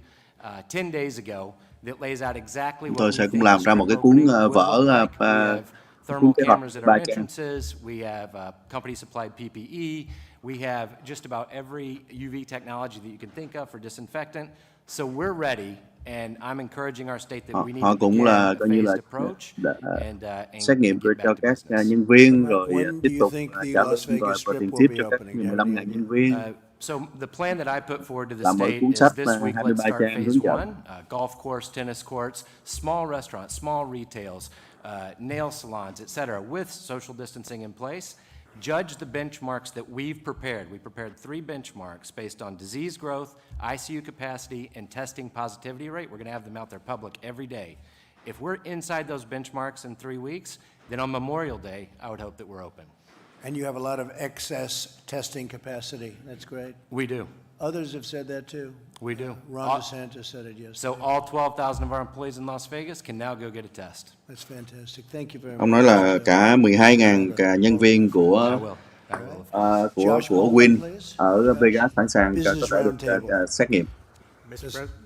10 days ago that lays out exactly what Tôi we sẽ cũng think làm the ra một cái strip cuốn opening will vở look like. We have thermal kế hoạch cameras at ba our trang. entrances. We have company-supplied PPE. We have just about every UV technology that you can think of for disinfectant. So we're ready, and I'm encouraging our state that we need Họ to cũng begin là a coi như là phased approach and xét nghiệm get cho back to các business. nhân viên Matt, rồi when do tiếp you tục think the trả Las lương rồi Vegas và Strip tiền will tiếp be cho các opening? Do you have 15.000 any nhân idea? viên. So the plan that I put forward to the Làm một state cuốn is sách this mà week, 23 let's start trang phase hướng dẫn. one, golf course, tennis courts, small restaurants, small retails, nail salons, et cetera, with social distancing in place. judge the benchmarks that we've prepared. We prepared 3 benchmarks based on disease growth, ICU capacity, and testing positivity rate. We're going to have them out there public every day. If we're inside those benchmarks in 3 weeks, then on Memorial Day, I would hope that we're open. And you have a lot of excess testing capacity. That's great. We do. Others have said that too. We do. Ron DeSantis said it yesterday. So all 12,000 of our employees in Las Vegas can now go get a test. That's fantastic. Thank you very much. Ông nói là cả 12.000 cả nhân viên I của will. I will. của Win ở Vegas sẵn sàng có thể được xét nghiệm.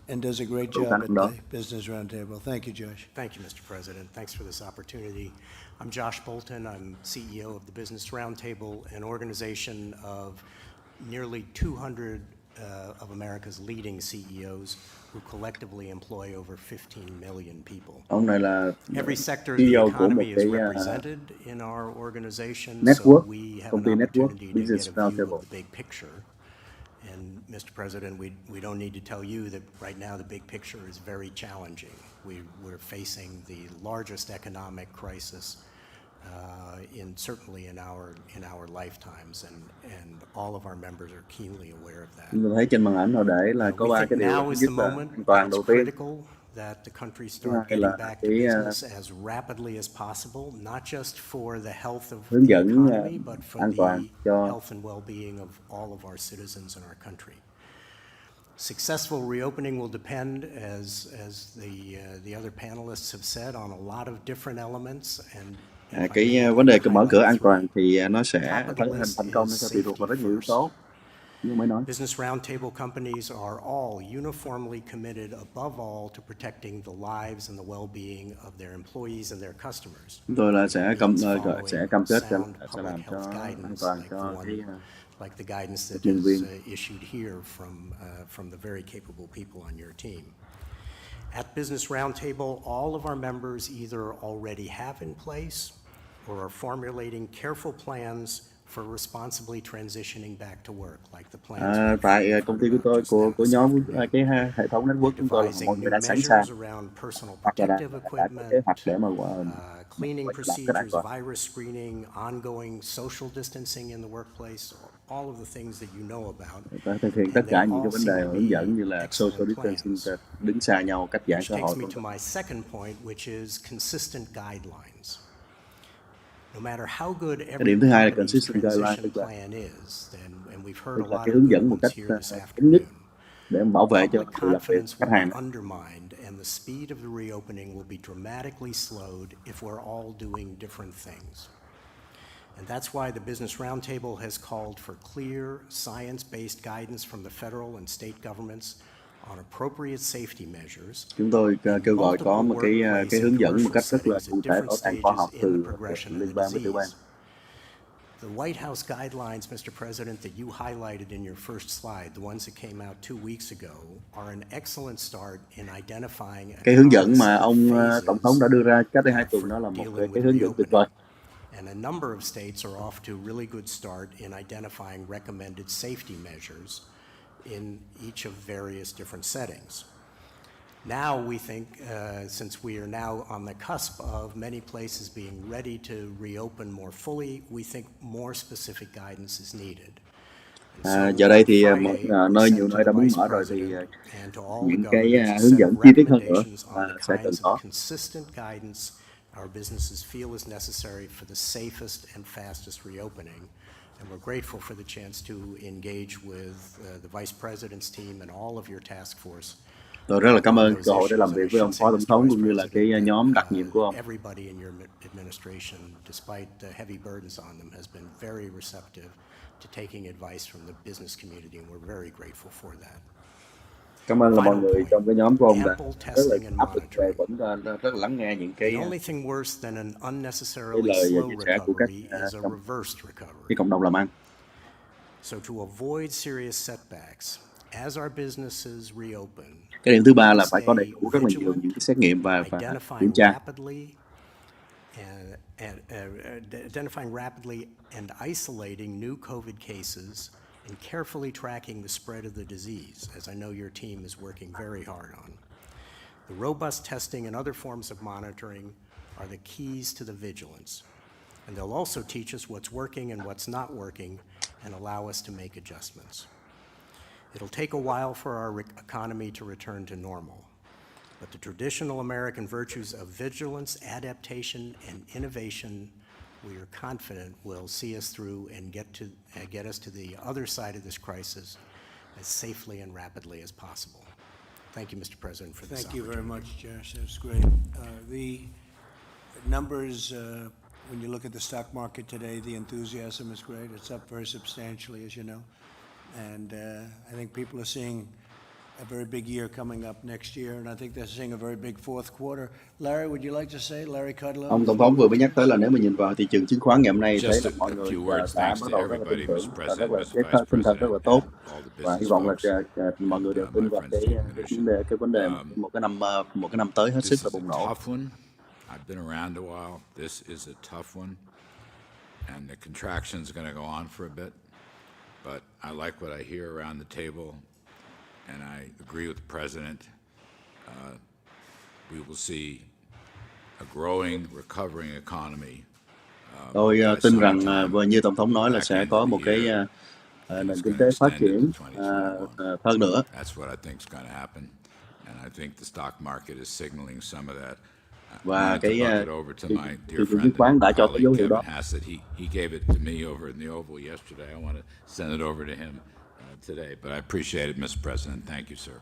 And does a great job at the Business Roundtable. Thank you, Josh. Thank you, Mr. President. Thanks for this opportunity. I'm Josh Bolton. I'm CEO of the Business Roundtable, an organization of nearly 200 of America's leading CEOs who collectively employ over 15 million people. Ông này là Every sector of the CEO của một economy is cái represented in our organization, network, so we have công an ty network, opportunity to Business get a view Roundtable. of the big picture. And Mr. President, we don't need to tell you that right now the big picture is very challenging. We're facing the largest economic crisis certainly in our lifetimes, and all of our members are keenly aware of that. Chúng ta thấy trên màn ảnh họ để là có 3 cái điều Now is nhất the là moment an toàn đầu it's tiên. critical that the country Thứ start hai là getting back to cái business as rapidly as possible, not just for the health of hướng the dẫn economy, but for an the toàn cho health and well-being of all of our citizens in our country. Successful reopening will depend, as the other panelists have said, on a lot of different elements. And cái vấn đề mở cửa an toàn thì nó sẽ thành công nó sẽ tùy thuộc vào rất nhiều yếu tố. Như mới nói. Business Roundtable companies are all uniformly committed, above all, to protecting the lives and the well-being of their employees and their customers. Chúng tôi là sẽ cam kết sẽ làm cho an toàn cho cái like the guidance that nhân viên. is issued here from the very capable people on your team. At Business Roundtable, all of our members either already have in place or are formulating careful plans for responsibly transitioning back to work, like the plans. Tại công ty của tôi, của nhóm cái hệ thống network chúng tôi là mọi người đã sẵn sàng hoặc là đã có kế hoạch để mà cleaning procedures, virus screening, ongoing social distancing in the workplace, all of the things that you know about. Thực hiện tất cả những cái vấn đề hướng dẫn như là social distancing, đứng xa nhau, cách giãn xã hội. Which takes me to my second point, which is consistent guidelines. No matter how good every company's transition plan is, and we've heard a lot of movements here this afternoon, để bảo vệ cho public confidence will be undermined, and the speed of the reopening will be dramatically slowed if we're all doing different things. And that's why the Business Roundtable has called for clear, science-based guidance from the federal and state governments on appropriate safety measures. Chúng tôi kêu gọi có một cái hướng dẫn một cách rất là cụ thể bảo tàng khoa học từ liên bang với tiểu bang. The White House guidelines, Mr. President, that you highlighted in your first slide, the ones that came out 2 weeks ago, are an excellent start in identifying. Cái hướng dẫn mà ông tổng thống đã đưa ra cách đây 2 tuần đó là một cái hướng dẫn tuyệt vời. And a number of states are off to a really good start in identifying recommended safety measures in each of various different settings. Now we think, since we are now on the cusp of many places being ready to reopen more fully, we think more specific guidance is needed. Giờ đây thì nơi nhiều nơi đã muốn mở rồi thì những cái hướng dẫn chi tiết hơn nữa sẽ cần có. Consistent guidance our businesses feel is necessary for the safest and fastest reopening. And we're grateful for the chance to engage with the Vice President's team and all of your task force. Tôi rất là cảm ơn cơ hội để làm việc với ông Phó Tổng thống cũng như là cái nhóm đặc nhiệm của ông. Everybody in your administration, despite the heavy burdens on them, has been very receptive to taking advice from the business community, and we're very grateful for that. Cảm ơn là mọi người trong cái nhóm của ông đã rất là áp lực về vẫn rất là lắng nghe những cái lời chia sẻ của các cái cộng đồng làm ăn. So to avoid serious setbacks, as our businesses reopen, cái điểm thứ ba là phải có đầy đủ rất là nhiều những cái xét nghiệm và kiểm tra. Identifying rapidly and isolating new COVID cases and carefully tracking the spread of the disease, as I know your team is working very hard on. The robust testing and other forms of monitoring are the keys to the vigilance. And they'll also teach us what's working and what's not working and allow us to make adjustments. It'll take a while for our economy to return to normal, but the traditional American virtues of vigilance, adaptation, and innovation, we are confident will see us through and get us to the other side of this crisis as safely and rapidly as possible. Thank you, Mr. President, for this Thank you opportunity. very much, Josh. That's great. The numbers, when you look at the stock market today, the enthusiasm is great. It's up very substantially, as you know. And I think people are seeing a very big year coming up next year, and I think they're seeing a very big fourth quarter. Larry, would you like to say? Larry Kudlow? Ông Tổng thống vừa mới nhắc tới là nếu mà nhìn vào thị trường chứng khoán ngày hôm nay, thấy Just là mọi a người few words. đã Thanks bắt to đầu rất là tin everybody, tưởng Mr. và rất President, là Mr. cái Vice tinh thần rất là President, tốt. all the Và hy business vọng là folks, mọi người đều and tin my vào friends cái in the administration. cái vấn đề một cái năm tới hết sức This là is a bùng nổ. tough one. I've been around a while. This is a tough one. And the contraction's going to go on for a bit. But I like what I hear around the table, and I agree with the President. We will see a growing, recovering economy. Tôi by tin rằng summertime, như Tổng thống nói là back sẽ end có of một the cái year, and nền it's kinh going tế to phát extend triển into 2021. hơn nữa. That's what I think is going to happen, and I think the stock market is signaling some of that. Và I cái wanted to buck it over to my thị dear trường chứng friend khoán đã and cho thấy dấu colleague hiệu đó. Kevin Hassett. He gave it to me over in the Oval yesterday. I want to send it over to him today, but I appreciate it, Mr. President. Thank you, sir.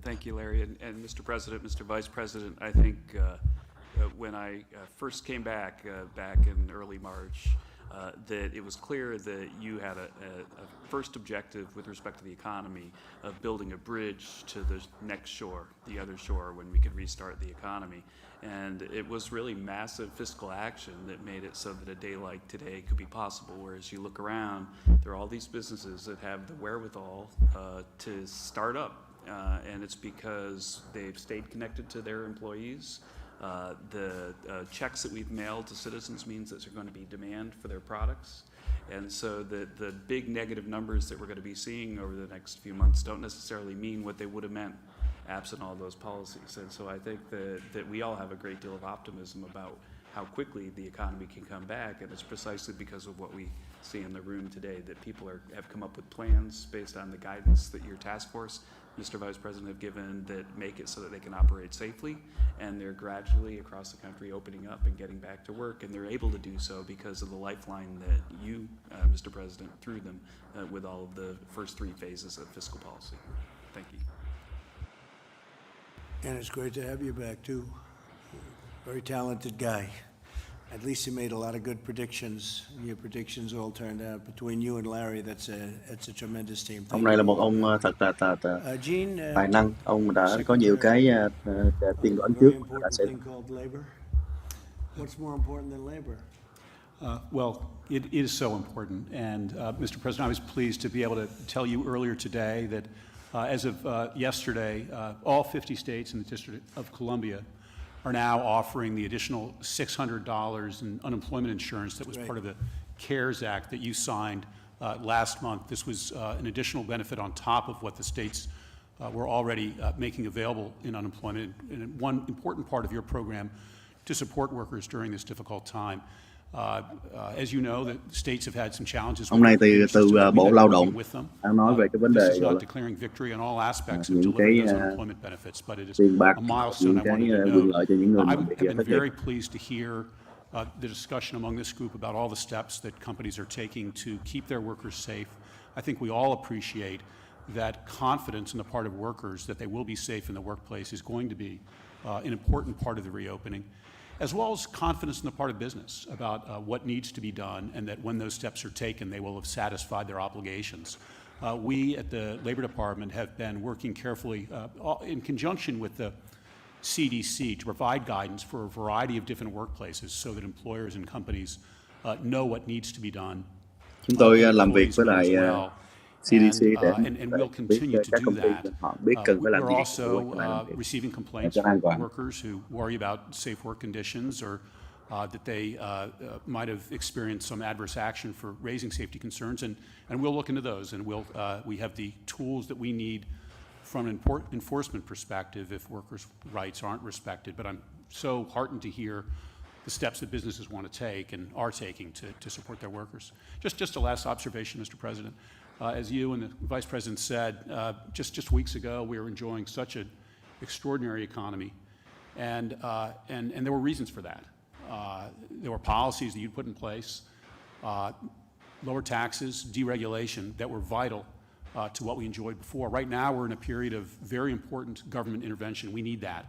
Thank you, Larry. And Mr. President, Mr. Vice President, I think when I first came back in early March, that it was clear that you had a first objective with respect to the economy of building a bridge to the next shore, the other shore, when we could restart the economy. And it was really massive fiscal action that made it so that a day like today could be possible, whereas you look around, there are all these businesses that have the wherewithal to start up. And it's because they've stayed connected to their employees. The checks that we've mailed to citizens means that there's going to be demand for their products. And so the big negative numbers that we're going to be seeing over the next few months don't necessarily mean what they would have meant absent all those policies. And so I think that we all have a great deal of optimism about how quickly the economy can come back, and it's precisely because of what we see in the room today, that people have come up with plans based on the guidance that your task force, Mr. Vice President, have given that make it so that they can operate safely, and they're gradually across the country opening up and getting back to work, and they're able to do so because of the lifeline that you, Mr. President, threw them with all of the first three phases of fiscal policy. Thank you. And it's great to have you back, too. Very talented guy. At least you made a lot of good predictions. Your predictions all turned out. Between you and Larry, it's a tremendous team. Ông này là một ông thật là Gene, tài năng. Ông đã có nhiều cái tiên đoán trước đã xảy ra. What's more important than labor? Well, it is so important. And, Mr. President, I was pleased to be able to tell you earlier today that as of yesterday, all 50 states in the District of Columbia are now offering the additional $600 in unemployment insurance that was part of the CARES Act that you signed last month. This was an additional benefit on top of what the states were already making available in unemployment, and one important part of your program to support workers during this difficult time. As you know, the states have had some challenges. Ông này từ Bộ Lao động đang nói về cái vấn đề This is gọi not là declaring victory on all aspects of những delivering cái those unemployment benefits, but it is tiền bạc, a milestone những I wanted cái to quyền lợi cho những người note. mà I bị have been thất nghiệp. very pleased to hear the discussion among this group about all the steps that companies are taking to keep their workers safe. I think we all appreciate that confidence on the part of workers that they will be safe in the workplace is going to be an important part of the reopening, as well as confidence on the part of business about what needs to be done, and that when those steps are taken, they will have satisfied their obligations. We at the Labor Department have been working carefully in conjunction with the CDC to provide guidance for a variety of different workplaces so that employers and companies know what needs to be done. Chúng tôi làm việc với lại CDC để and we'll continue to các do công ty that. họ biết cần phải làm We're gì also để làm việc receiving complaints cho an from toàn. workers who worry about safe work conditions, or that they might have experienced some adverse action for raising safety concerns, and we'll look into those, and we have the tools that we need from an enforcement perspective if workers' rights aren't respected. But I'm so heartened to hear the the steps that businesses want to take and are taking to support their workers. Just a last observation, Mr. President. As you and the Vice President said, just weeks ago, we were enjoying such an extraordinary economy, and there were reasons for that. There were policies that you'd put in place, lower taxes, deregulation, that were vital to what we enjoyed before. Right now, we're in a period of very important government intervention. We need that.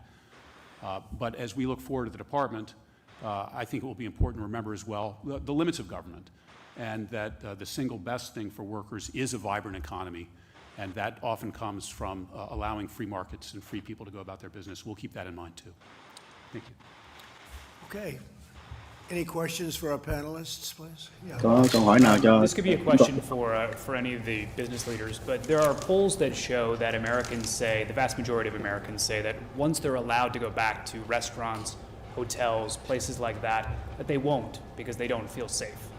But as we look forward to the department, I think it will be important to remember as well the limits of government, and that the single best thing for workers is a vibrant economy, and that often comes from allowing free markets and free people to go about their business. We'll keep that in mind, too. Thank you. Okay. Any questions for our panelists, please? Yeah. Có câu hỏi nào cho This could be a question for any of the business leaders, but there are polls that show that Americans say, the vast majority of Americans say that once they're allowed to go back to restaurants, hotels, places like that they won't because they don't feel safe.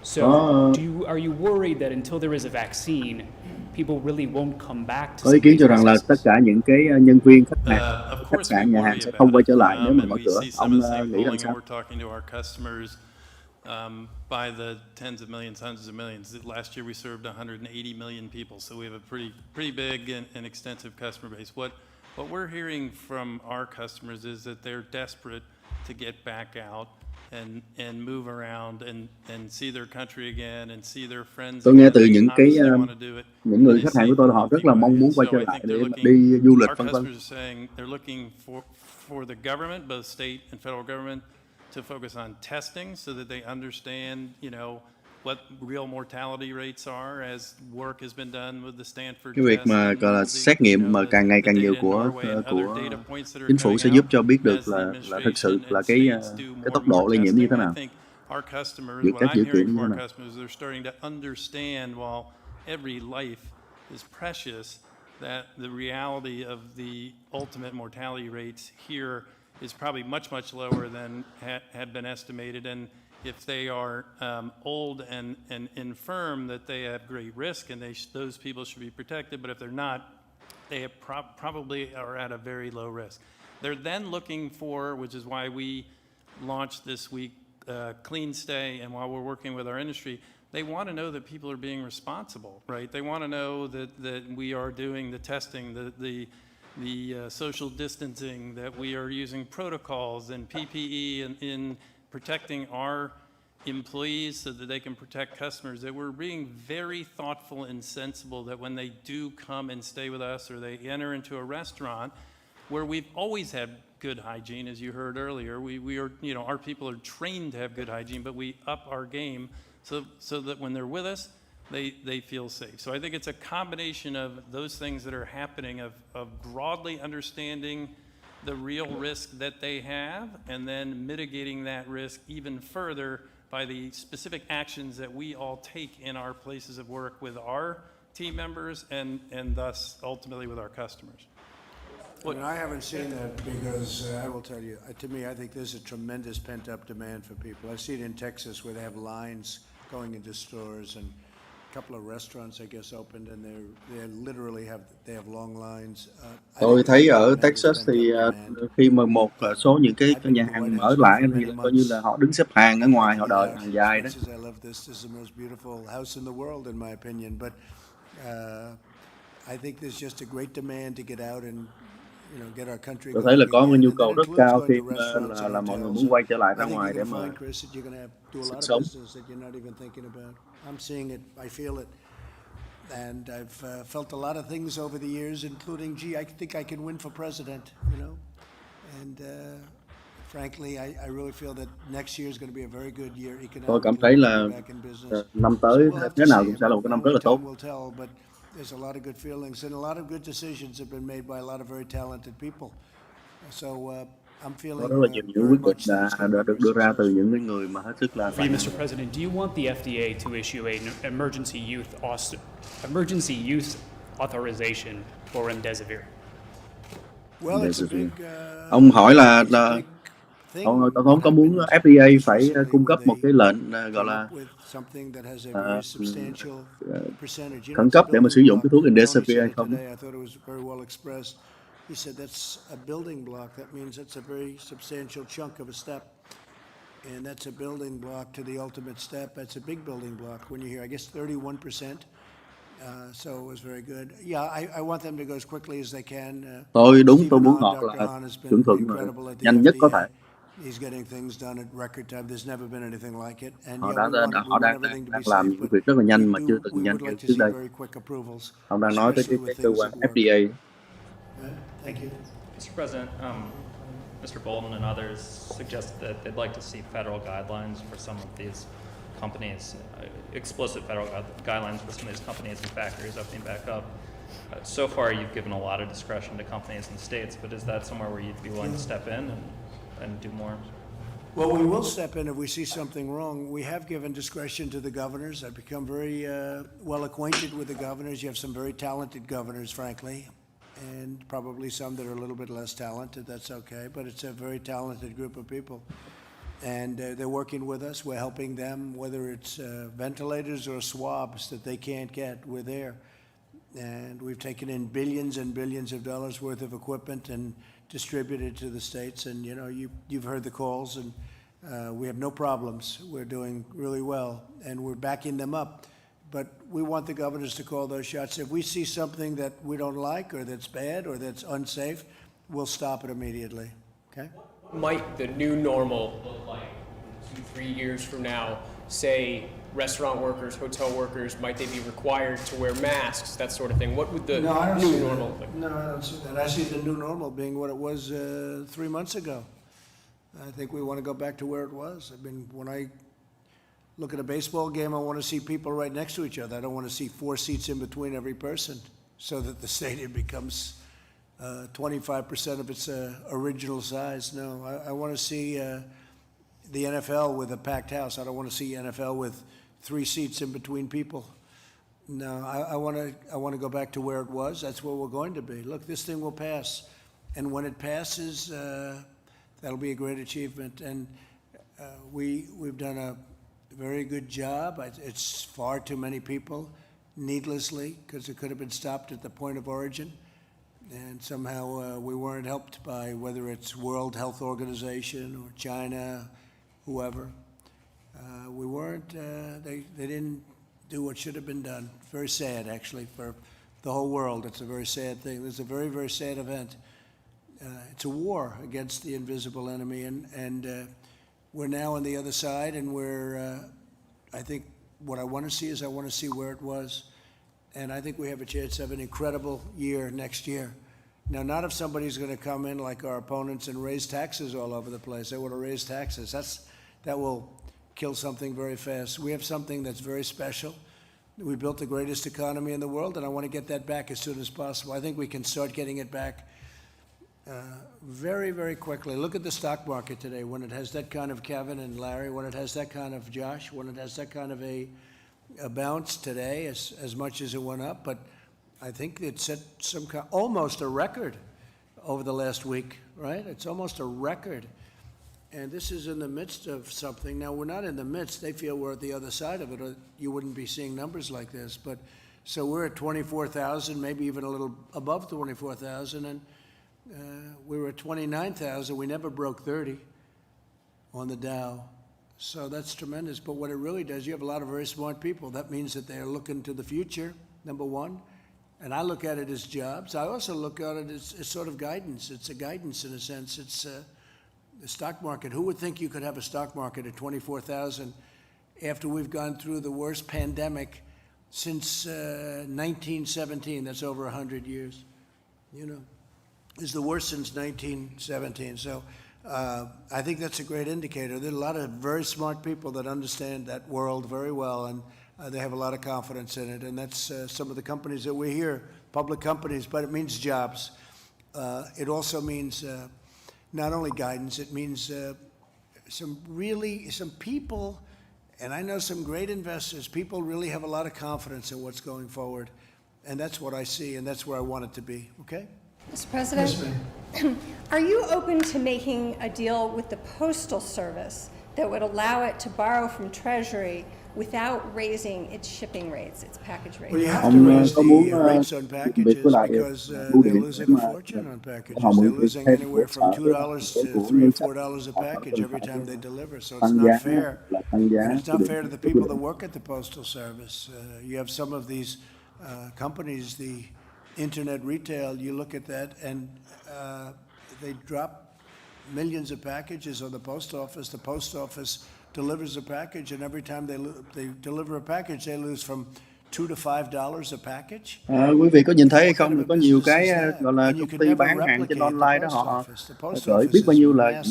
So are you worried that until there is a vaccine, people really won't come back to có ý kiến cho rằng là tất cả những cái nhân viên khách sạn nhà hàng sẽ không quay trở lại nếu mà mở cửa. Ông nghĩ rằng sao? By the tens of millions, hundreds of millions. Last year we served 180 million people, so we have a pretty big and extensive customer base. What we're hearing from our customers is that they're desperate to get back out and move around and see their country again and see their friends. Tôi nghe từ những người khách hàng của tôi là họ rất là mong muốn quay trở lại để đi du lịch vân vân. They're looking for the government, both state and federal government, to focus on testing so that they understand, what real mortality rates are as work has been done with the Stanford. Cái việc mà gọi là xét nghiệm mà càng ngày càng nhiều của chính phủ sẽ giúp cho biết được là thực sự là cái tốc độ lây nhiễm như thế nào. Giữa các dữ kiện như thế nào. They're starting to understand while every life is precious that the reality of the ultimate mortality rates here is probably much lower than had been estimated, and if they are old and infirm, that they have great risk, and those people should be protected. But if they're not, they probably are at a very low risk. They're then looking for, which is why we launched this week Clean Stay, and while we're working with our industry, they want to know that people are being responsible, right? They want to know that we are doing the testing, the social distancing, that we are using protocols and PPE in protecting our employees so that they can protect customers, that we're being very thoughtful and sensible that when they do come and stay with us or they enter into a restaurant where we've always had good hygiene, as you heard earlier, we are, our people are trained to have good hygiene, but we up our game so that when they're with us, they feel safe. So I think it's a combination of those things that are happening of broadly understanding the real risk that they have, and then mitigating that risk even further by the specific actions that we all take in our places of work with our team members and thus ultimately with our customers. I haven't seen that because I will tell you, to me, I think there's a tremendous pent-up demand for people. I see it in Texas where they have lines going into stores, and a couple of restaurants, I guess, opened, and they literally have long lines. Tôi thấy ở Texas thì khi mà một số những cái nhà hàng mở lại thì coi như là họ đứng xếp hàng ở ngoài, họ đợi hàng dài đó. I love this. This is the most beautiful house in the world, in my opinion. But I think there's just a great demand to get out and get our country. Tôi thấy là có một nhu cầu rất cao khi là mọi người muốn quay trở lại ra ngoài để mà sinh sống. I'm seeing it, I feel it, and I've felt a lot of things over the years, including, I think I can win for president, and frankly, I really feel that next year is going to be a very good year economically. Tôi cảm thấy là năm tới thế nào cũng sẽ là một cái năm rất là tốt. But there's a lot of good feelings and a lot of good decisions have been made by a lot of very talented people. So I'm feeling có rất là nhiều những quyết định đã được đưa ra từ những người mà hết sức là. Mr. President, do you want the FDA to issue an emergency use authorization for remdesivir? Well, it's a big, ông hỏi là tổng thống có muốn FDA phải cung cấp một cái lệnh gọi là khẩn cấp để mà sử dụng cái thuốc remdesivir hay không? He said that's a building block. That means it's a very substantial chunk of a step. And that's a building block to the ultimate step. That's a big building block when you hear, I guess, 31%. So it was very good. Yeah, I want them to go as quickly as they can. Tôi muốn Stephen họ Hahn, Dr. là Hahn has chuẩn been thuận incredible at the nhanh nhất có thể. FDA. He's getting things done at record time. There's never been anything like it. And Họ yeah, họ đang làm những việc rất là nhanh mà chưa từng we nhanh would như like to trước see đây. very quick approvals, Ông đang nói tới especially cái with cơ things quan that work. FDA. Thank you. Mr. President, Mr. Bolton and others suggested that they'd like to see federal guidelines for some of these companies, explicit federal guidelines for some of these companies and factories opening back up. So far, you've given a lot of discretion to companies and states, but is that somewhere where you'd be willing to step in and do more? Well, we will step in if we see something wrong. We have given discretion to the governors. I've become very well acquainted with the governors. You have some very talented governors, frankly, and probably some that are a little bit less talented. That's okay, but it's a very talented group of people. And they're working with us. We're helping them, whether it's ventilators or swabs that they can't get, we're there. And we've taken in billions and billions of dollars worth of equipment and distributed to the states. And, you know, you've heard the calls, and we have no problems. We're doing really well, and we're backing them up. But we want the governors to call those shots. If we see something that we don't like or that's bad or that's unsafe, we'll stop it immediately, okay? What might the new normal look like 2-3 years from now? Say restaurant workers, hotel workers, might they be required to wear masks, that sort of thing? What would the new normal look like? No, I don't see that. I see the new normal being what it was 3 months ago. I think we want to go back to where it was. I mean, when I look at a baseball game, I want to see people right next to each other. I don't want to see 4 seats in between every person so that the stadium becomes 25% of its original size. No, I want to see the NFL with a packed house. I don't want to see NFL with 3 seats in between people. No, I want to go back to where it was. That's where we're going to be. Look, this thing will pass, and when it passes, that'll be a great achievement. And we've done a very good job. It's far too many people, needlessly, because it could have been stopped at the point of origin. And somehow we weren't helped by whether it's World Health Organization or China, whoever. We weren't, they didn't do what should have been done. It's very sad, actually, for the whole world. It's a very sad thing. It's a very, very sad event. It's a war against the invisible enemy, and we're now on the other side, and I think what I want to see is I want to see where it was. And I think we have a chance to have an incredible year next year. Now, not if somebody's going to come in like our opponents and raise taxes all over the place. They want to raise taxes. That will kill something very fast. We have something that's very special. We built the greatest economy in the world, and I want to get that back as soon as possible. I think we can start getting it back very, very quickly. Look at the stock market today. When it has that kind of Kevin and Larry, when it has that kind of Josh, when it has that kind of a bounce today, as much as it went up, but I think it set almost a record over the last week, right? It's almost a record. And this is in the midst of something. Now, we're not in the midst. They feel we're at the other side of it, or you wouldn't be seeing numbers like this. But so we're at 24,000, maybe even a little above 24,000, and we were at 29,000. We never broke 30 on the Dow. So that's tremendous. But what it really does, you have a lot of very smart people. That means that they're looking to the future, number one. And I look at it as jobs. I also look at it as sort of guidance. It's a guidance in a sense. It's the stock market. Who would think you could have a stock market at 24,000 after we've gone through the worst pandemic since 1917? That's over 100 years. You know, it's the worst since 1917. So I think that's a great indicator. There are a lot of very smart people that understand that world very well, and they have a lot of confidence in it. And that's some of the companies that we hear, public companies, but it means jobs. It also means not only guidance, it means some people, and I know some great investors, people really have a lot of confidence in what's going forward. And that's what I see, and that's where I want it to be, okay? Mr. President, are you open to making a deal with the Postal Service that would allow it to borrow from Treasury without raising its shipping rates, its package rates. Well, you have to raise có muốn the rates on làm việc với packages lại because bưu they're điện để losing a mà fortune on packages. họ muốn They're losing thêm anywhere hỗ from trợ $2 cái to của $3 ngân or sách, $4 a họ package cần every phải time they deliver, so it's tăng not giá fair. là tăng giá And it's bưu not điện fair to the bưu people điện. that work at the Postal Service. You have some of these companies, the internet retail, you look at that and they drop millions of packages on the post office. The post office delivers a package, and every time they deliver a package, they lose from $2 to $5 a package. Quý vị có nhìn thấy hay không? Có nhiều cái gọi là công ty bán hàng trên online đó, họ gửi biết bao nhiêu là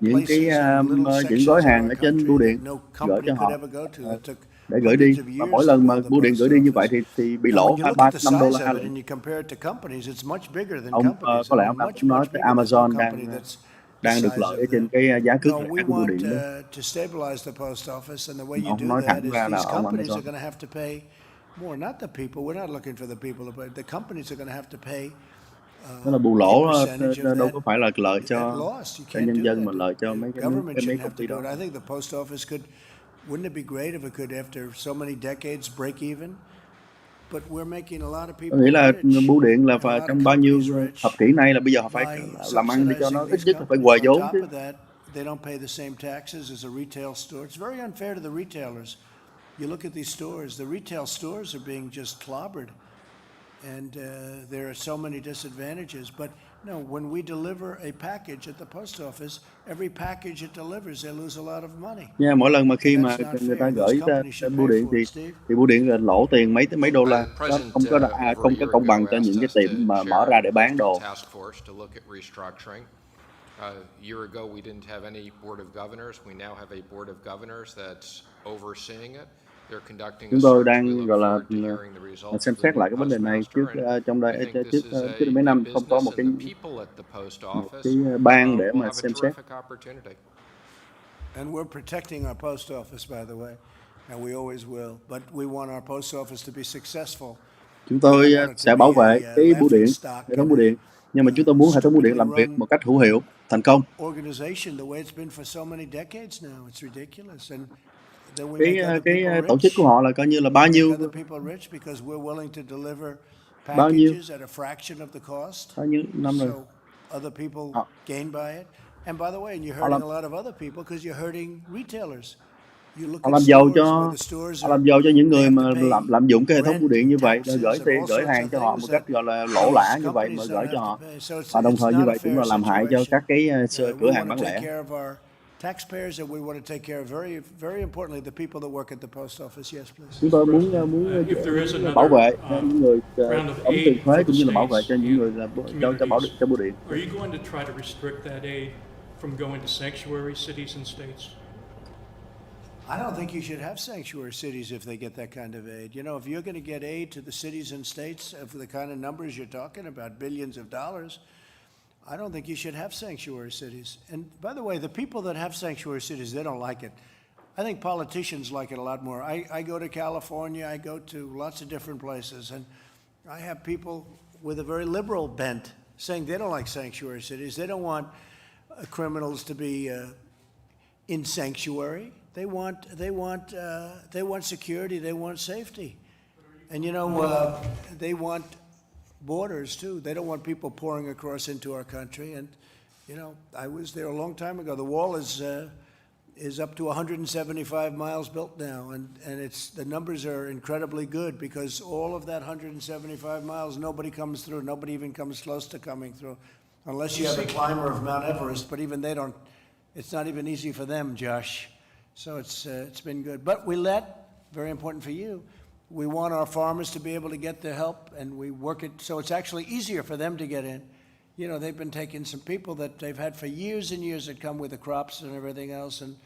những cái những gói hàng ở trên bưu điện gửi cho họ để gửi đi, và mỗi lần mà bưu điện gửi đi như vậy thì bị lỗ $3-5 lần. Ông có lẽ ông đang cũng nói tới Amazon đang được lợi ở trên cái giá cước rẻ của bưu điện đó. Ông nói thẳng ra là ông Amazon. Đó là bù lỗ, đâu có phải là lợi cho nhân dân mà lợi cho mấy công ty đó. Wouldn't it be great if it could, after so many decades, break even? But we're making a lot of people Tôi nghĩ là rich. bưu điện là phải trong bao nhiêu thập kỷ nay là bây giờ họ phải làm ăn để cho nó ít nhất là phải huề vốn chứ. They don't pay the same taxes as a retail store. It's very unfair to the retailers. You look at these stores, the retail stores are being just clobbered. And there are so many disadvantages. But no, when we deliver a package at the post office, every package it delivers, they lose a lot of money. Nha, mỗi lần mà khi mà người ta gửi tới bưu điện thì bưu điện là lỗ tiền mấy đô la. Đó không có công bằng cho những cái tiệm mà mở ra để bán đồ. A year ago, we didn't have any board of governors. We now have a board of governors that's overseeing it. Chúng tôi đang gọi là xem xét lại cái vấn đề này trước mấy năm không có một cái ban để mà xem xét. And we're protecting our post office, by the way, and we always will. But we want our post office to be successful. Chúng tôi sẽ bảo vệ cái bưu điện, hệ thống bưu điện, nhưng mà chúng tôi muốn hệ thống bưu điện làm việc một cách hữu hiệu, thành công. Organization the way it's been for so many decades now, it's ridiculous. And cái tổ chức của họ là coi như là bao nhiêu năm rồi. Other people gain by it. And by the way, you're hurting a lot of other people because you're hurting retailers. Họ làm giàu cho những người mà lạm dụng cái hệ thống bưu điện như vậy, gửi hàng cho họ một cách gọi là lỗ lã như vậy mà gửi cho họ. Và đồng thời như vậy cũng là làm hại cho các cái cửa hàng bán lẻ. Taxpayers, and we want to take care of very importantly the people that work at the post office. Yes, please. Chúng tôi muốn bảo vệ những người đóng tiền thuế cũng như là bảo vệ cho những người cho bưu điện. Are you going to try to restrict that aid from going to sanctuary cities and states? I don't think you should have sanctuary cities if they get that kind of aid. You know, if you're going to get aid to the cities and states of the kind of numbers you're talking about, billions of dollars, I don't think you should have sanctuary cities. And by the way, the people that have sanctuary cities, they don't like it. I think politicians like it a lot more. I go to California, I go to lots of different places, and I have people with a very liberal bent saying they don't like sanctuary cities. They don't want criminals to be in sanctuary. They want security. They want safety, and you know they want borders too. They don't want people pouring across into our country. And you know, I was there a long time ago. The wall is up to 175 miles built now, and the numbers are incredibly good because all of that 175 miles, nobody comes through. Nobody even comes close to coming through, unless you have a climber of Mount Everest. But even they don't. It's not even easy for them, Josh. So it's been good. But very important for you. We want our farmers to be able to get their help, and we work it so it's actually easier for them to get in. You know, they've been taking some people that they've had for years and years that come with the crops and everything else, and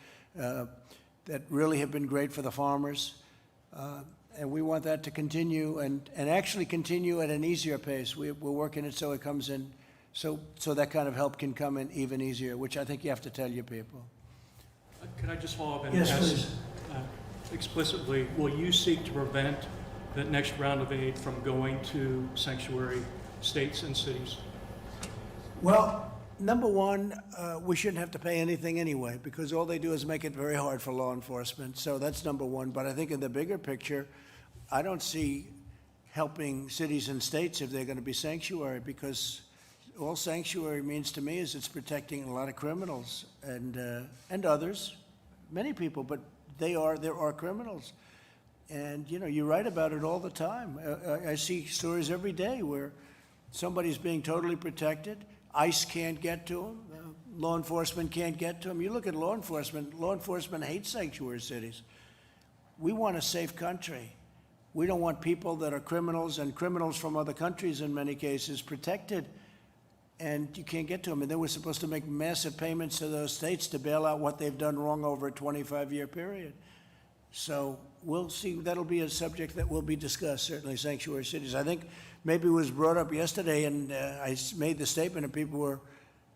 that really have been great for the farmers. And we want that to continue and actually continue at an easier pace. We're working it so it comes in, so that kind of help can come in even easier, which I think you have to tell your people. Could I just follow up and yes, ask please. Explicitly, will you seek to prevent that next round of aid from going to sanctuary states and cities? Well, Number one, we shouldn't have to pay anything anyway, because all they do is make it very hard for law enforcement. So that's number one. But I think in the bigger picture, I don't see helping cities and states if they're going to be sanctuary, because all sanctuary means to me is it's protecting a lot of criminals and others, many people, but there are criminals. And, you know, you write about it all the time. I see stories every day where somebody's being totally protected. ICE can't get to them. Law enforcement can't get to them. You look at law enforcement hates sanctuary cities. We want a safe country. We don't want people that are criminals and criminals from other countries in many cases protected, and you can't get to them. And then we're supposed to make massive payments to those states to bail out what they've done wrong over a 25-year period. So we'll see. That'll be a subject that will be discussed, certainly, sanctuary cities. I think maybe it was brought up yesterday, and I made the statement, and people were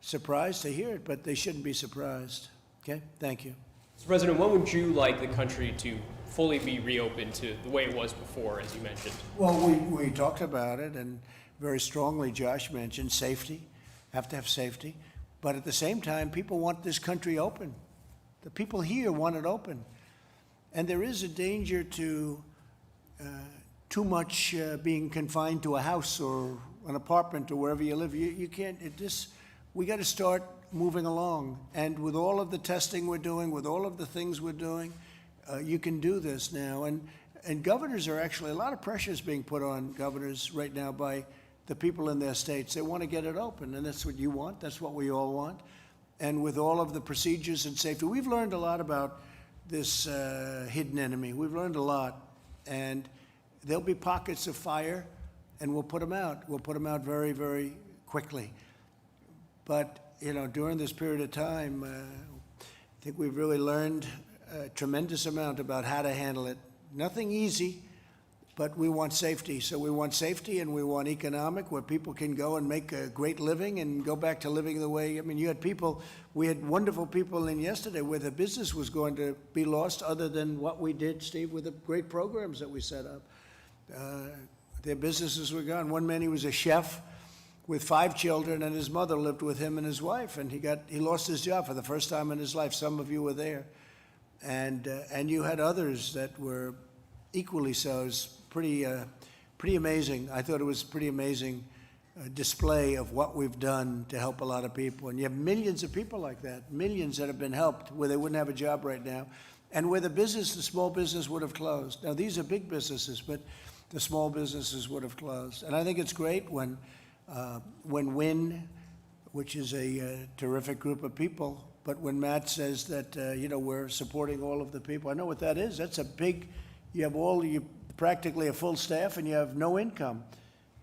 surprised to hear it, but they shouldn't be surprised. Okay? Thank you. Mr. President, when would you like the country to fully be reopened to the way it was before, as you mentioned? Well, we talked about it, and very strongly Josh mentioned safety. Have to have safety. But at the same time, people want this country open. The people here want it open. And there is a danger to too much being confined to a house or an apartment or wherever you live. You can't, we got to start moving along. And with all of the testing we're doing, with all of the things we're doing, you can do this now. And governors are actually, a lot of pressure is being put on governors right now by the people in their states. They want to get it open, and that's what you want. That's what we all want. And with all of the procedures and safety, we've learned a lot about this hidden enemy. We've learned a lot. And there'll be pockets of fire, and we'll put them out. We'll put them out very, very quickly. But, you know, during this period of time, I think we've really learned a tremendous amount about how to handle it. Nothing easy, but we want safety. So we want safety, and we want economic, where people can go and make a great living and go back to living the way, I mean, you had people, we had wonderful people in yesterday where the business was going to be lost, other than what we did, Steve, with the great programs that we set up. Their businesses were gone. One man, he was a chef with 5 children, and his mother lived with him and his wife, and he lost his job for the first time in his life. Some of you were there. And you had others that were equally so. It was pretty amazing. I thought it was pretty amazing display of what we've done to help a lot of people. And you have millions of people like that, millions that have been helped where they wouldn't have a job right now, and where the small business would have closed. Now, these are big businesses, but the small businesses would have closed. And I think it's great when WIN, which is a terrific group of people, but when Matt says that, you know, we're supporting all of the people, I know what that is. That's a big, you practically a full staff, and you have no income.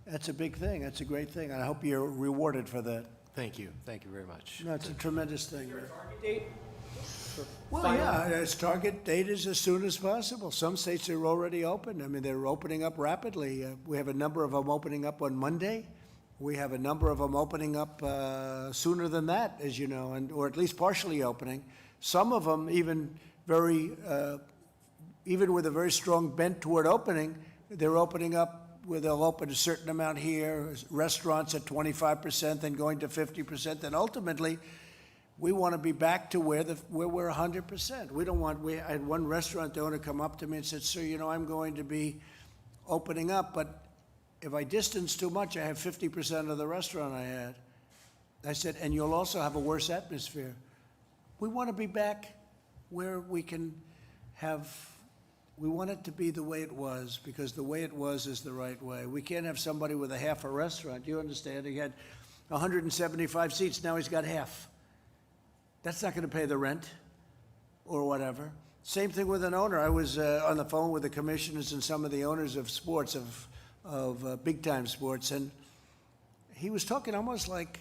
That's a big thing. That's a great thing. And I hope you're rewarded for that. Thank you. Thank you very much. No, it's a tremendous thing. Target date? Well, yeah, its target date is as soon as possible. Some states are already open. I mean, they're opening up rapidly. We have a number of them opening up on Monday. We have a number of them opening up sooner than that, as you know, or at least partially opening. Some of them even even with a very strong bent toward opening, they're opening up where they'll open a certain amount here, restaurants at 25%, then going to 50%, then ultimately we want to be back to where we're 100%. We don't want, I had one restaurant owner come up to me and said, sir, you know, I'm going to be opening up, but if I distance too much, I have 50% of the restaurant I had. I said, and you'll also have a worse atmosphere. We want to be back where we can we want it to be the way it was, because the way it was is the right way. We can't have somebody with a half a restaurant. You understand? He had 175 seats, now he's got half. That's not going to pay the rent or whatever. Same thing with an owner. I was on the phone with the commissioners and some of the owners of sports, of big-time sports, and he was talking almost like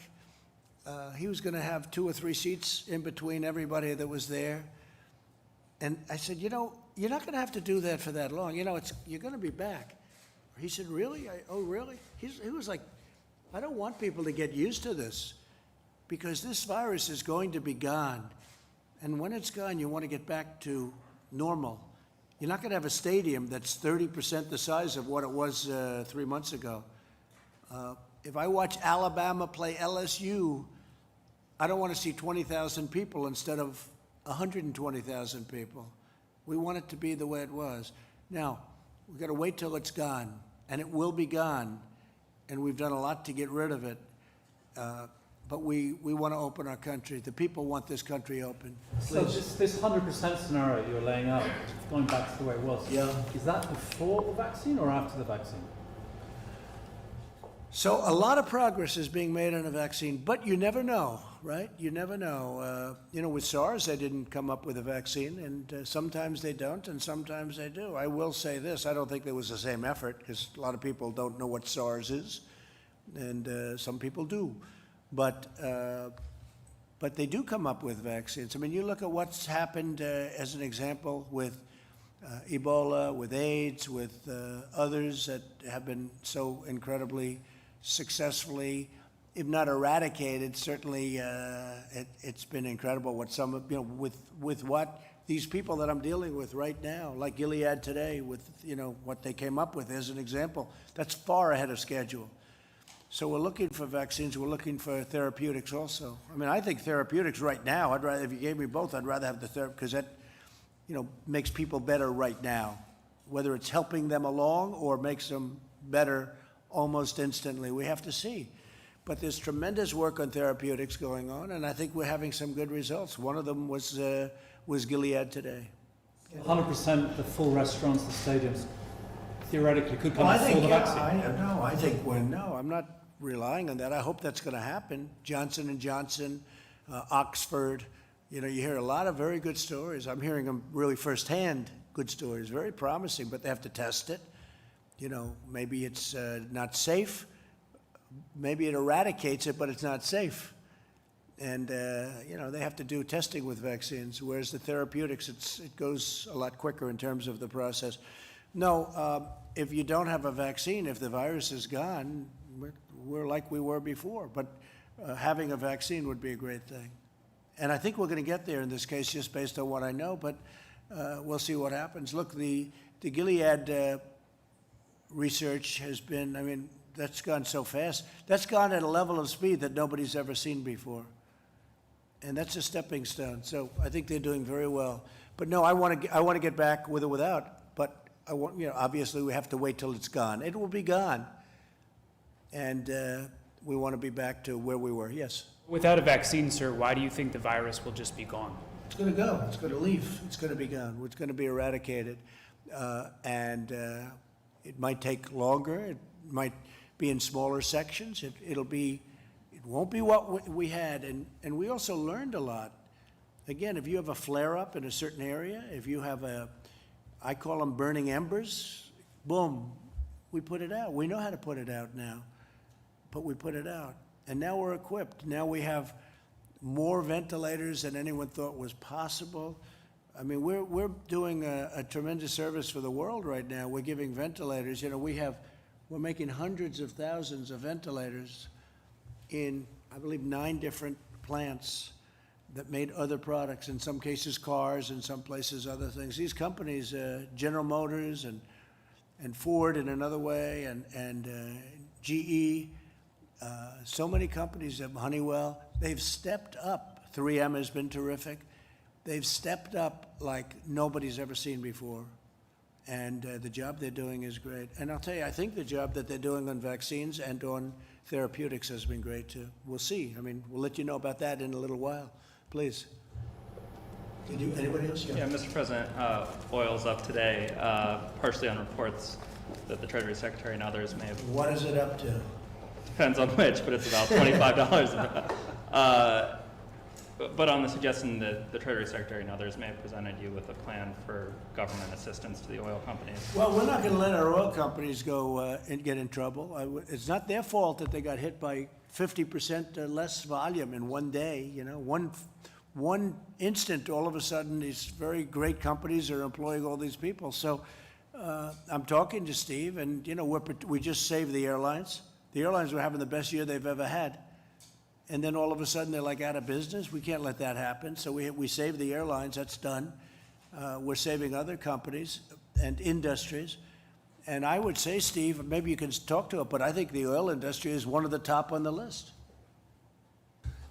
he was going to have 2 or 3 seats in between everybody that was there. And I said, you know, you're not going to have to do that for that long. You know, you're going to be back. He said, really? Oh, really? He was like, I don't want people to get used to this, because this virus is going to be gone. And when it's gone, you want to get back to normal. You're not going to have a stadium that's 30% the size of what it was 3 months ago. If I watch Alabama play LSU I don't want to see 20,000 people instead of 120,000 people. We want it to be the way it was. Now, we've got to wait till it's gone, and it will be gone, and we've done a lot to get rid of it. But we want to open our country. The people want this country open. So this 100% scenario you're laying out, going back to the way it was, is that before the vaccine or after the vaccine? So a lot of progress is being made on a vaccine, but you never know, right? You never know. With SARS, they didn't come up with a vaccine, and sometimes they don't, and sometimes they do. I will say this, I don't think there was the same effort, because a lot of people don't know what SARS is, and some people do. But they do come up with vaccines. I mean, you look at what's happened as an example with Ebola, with AIDS, with others that have been so incredibly successfully, if not eradicated, certainly it's been incredible what some of, with what these people that I'm dealing with right now, like Gilead today, with, what they came up with as an example, that's far ahead of schedule. So we're looking for vaccines, we're looking for therapeutics also. I mean, I think therapeutics right now, I'd rather, if you gave me both, I'd rather have the therapy, because that, makes people better right now. Whether it's helping them along or makes them better almost instantly, we have to see. But there's tremendous work on therapeutics going on, and I think we're having some good results. One of them was Gilead today. 100% the full restaurants, the stadiums, theoretically could come before the vaccine. I'm not relying on that. I hope that's going to happen. Johnson & Johnson, Oxford, you hear a lot of very good stories. I'm hearing them really firsthand, good stories, very promising, but they have to test it. Maybe it's not safe. Maybe it eradicates it, but it's not safe. And, they have to do testing with vaccines, whereas the therapeutics, it goes a lot quicker in terms of the process. No, if you don't have a vaccine, if the virus is gone, we're like we were before. But having a vaccine would be a great thing. And I think we're going to get there in this case, just based on what I know, but we'll see what happens. Look, the Gilead research has been, that's gone so fast. That's gone at a level of speed that nobody's ever seen before. And that's a stepping stone. So I think they're doing very well. But no, I want to get back with or without, but I want, obviously we have to wait till it's gone. It will be gone. And we want to be back to where we were. Yes? Without a vaccine, sir, why do you think the virus will just be gone? It's going to go. It's going to leave. It's going to be gone. It's going to be eradicated. And it might take longer. It might be in smaller sections. It won't be what we had. And we also learned a lot. Again, if you have a flare-up in a certain area, if you have I call them burning embers, boom, we put it out. We know how to put it out now, but we put it out. And now we're equipped. Now we have more ventilators than anyone thought was possible. I mean, we're doing a tremendous service for the world right now. We're giving ventilators. We're making hundreds of thousands of ventilators in, I believe, 9 different plants that made other products, in some cases cars, in some places other things. These companies, General Motors and Ford in another way, and GE, so many companies, Honeywell, they've stepped up. 3M has been terrific. They've stepped up like nobody's ever seen before. And the job they're doing is great. And I'll tell you, I think the job that they're doing on vaccines and on therapeutics has been great too. We'll see. We'll let you know about that in a little while. Please. Anybody else? Yeah, Mr. President, oil's up today, partially on reports that the Treasury Secretary and others may have. What is it up to? Depends on which, but it's about $25. But on the suggestion that the Treasury Secretary and others may have presented you with a plan for government assistance to the oil companies. Well, we're not going to let our oil companies go and get in trouble. It's not their fault that they got hit by 50% less volume in one day. One instant, all of a sudden, these very great companies are employing all these people. So I'm talking to Steve, and we just saved the airlines. The airlines were having the best year they've ever had. And then all of a sudden, they're like out of business. We can't let that happen. So we saved the airlines. That's done. We're saving other companies and industries. And I would say, Steve, maybe you can talk to it, but I think the oil industry is one of the top on the list.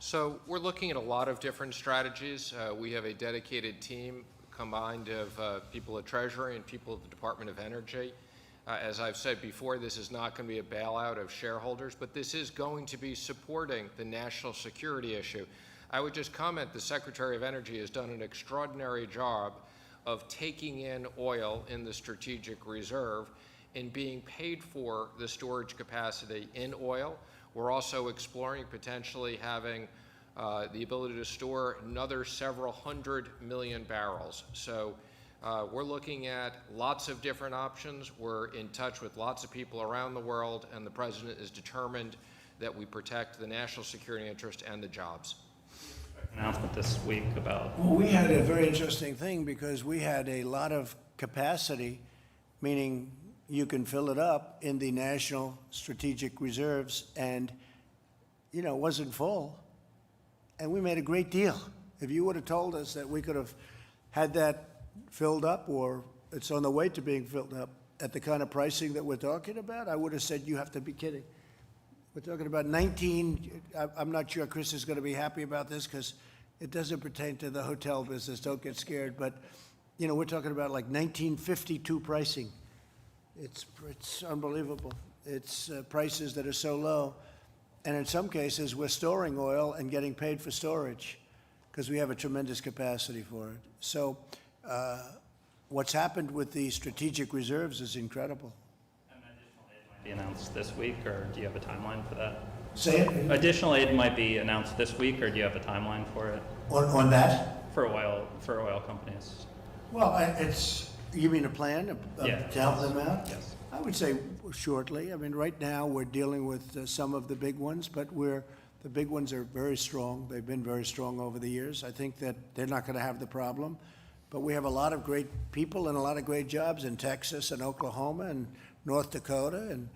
So we're looking at a lot of different strategies. We have a dedicated team combined of people at Treasury and people at the Department of Energy. As I've said before, this is not going to be a bailout of shareholders, but this is going to be supporting the national security issue. I would just comment the Secretary of Energy has done an extraordinary job of taking in oil in the strategic reserve and being paid for the storage capacity in oil. We're also exploring potentially having the ability to store another several 100 million barrels. So we're looking at lots of different options. We're in touch with lots of people around the world, and the President is determined that we protect the national security interest and the jobs. Announcement this week about... Well, we had a very interesting thing because we had a lot of capacity, meaning you can fill it up in the national strategic reserves, and, it wasn't full. And we made a great deal. If you would have told us that we could have had that filled up, or it's on the way to being filled up at the kind of pricing that we're talking about, I would have said, you have to be kidding. We're talking about 19, I'm not sure Chris is going to be happy about this because it doesn't pertain to the hotel business, don't get scared, but, we're talking about like 1952 pricing. It's unbelievable. It's prices that are so low. And in some cases, we're storing oil and getting paid for storage because we have a tremendous capacity for it. So what's happened with the strategic reserves is incredible. Be announced this week, or do you have a timeline for that? Say it. Additional aid might be announced this week, or do you have a timeline for it? On that? For oil companies. Well, you mean a plan to help them out? Yes. I would say shortly. I mean, right now we're dealing with some of the big ones, but the big ones are very strong. They've been very strong over the years. I think that they're not going to have the problem, but we have a lot of great people and a lot of great jobs in Texas and Oklahoma and North Dakota and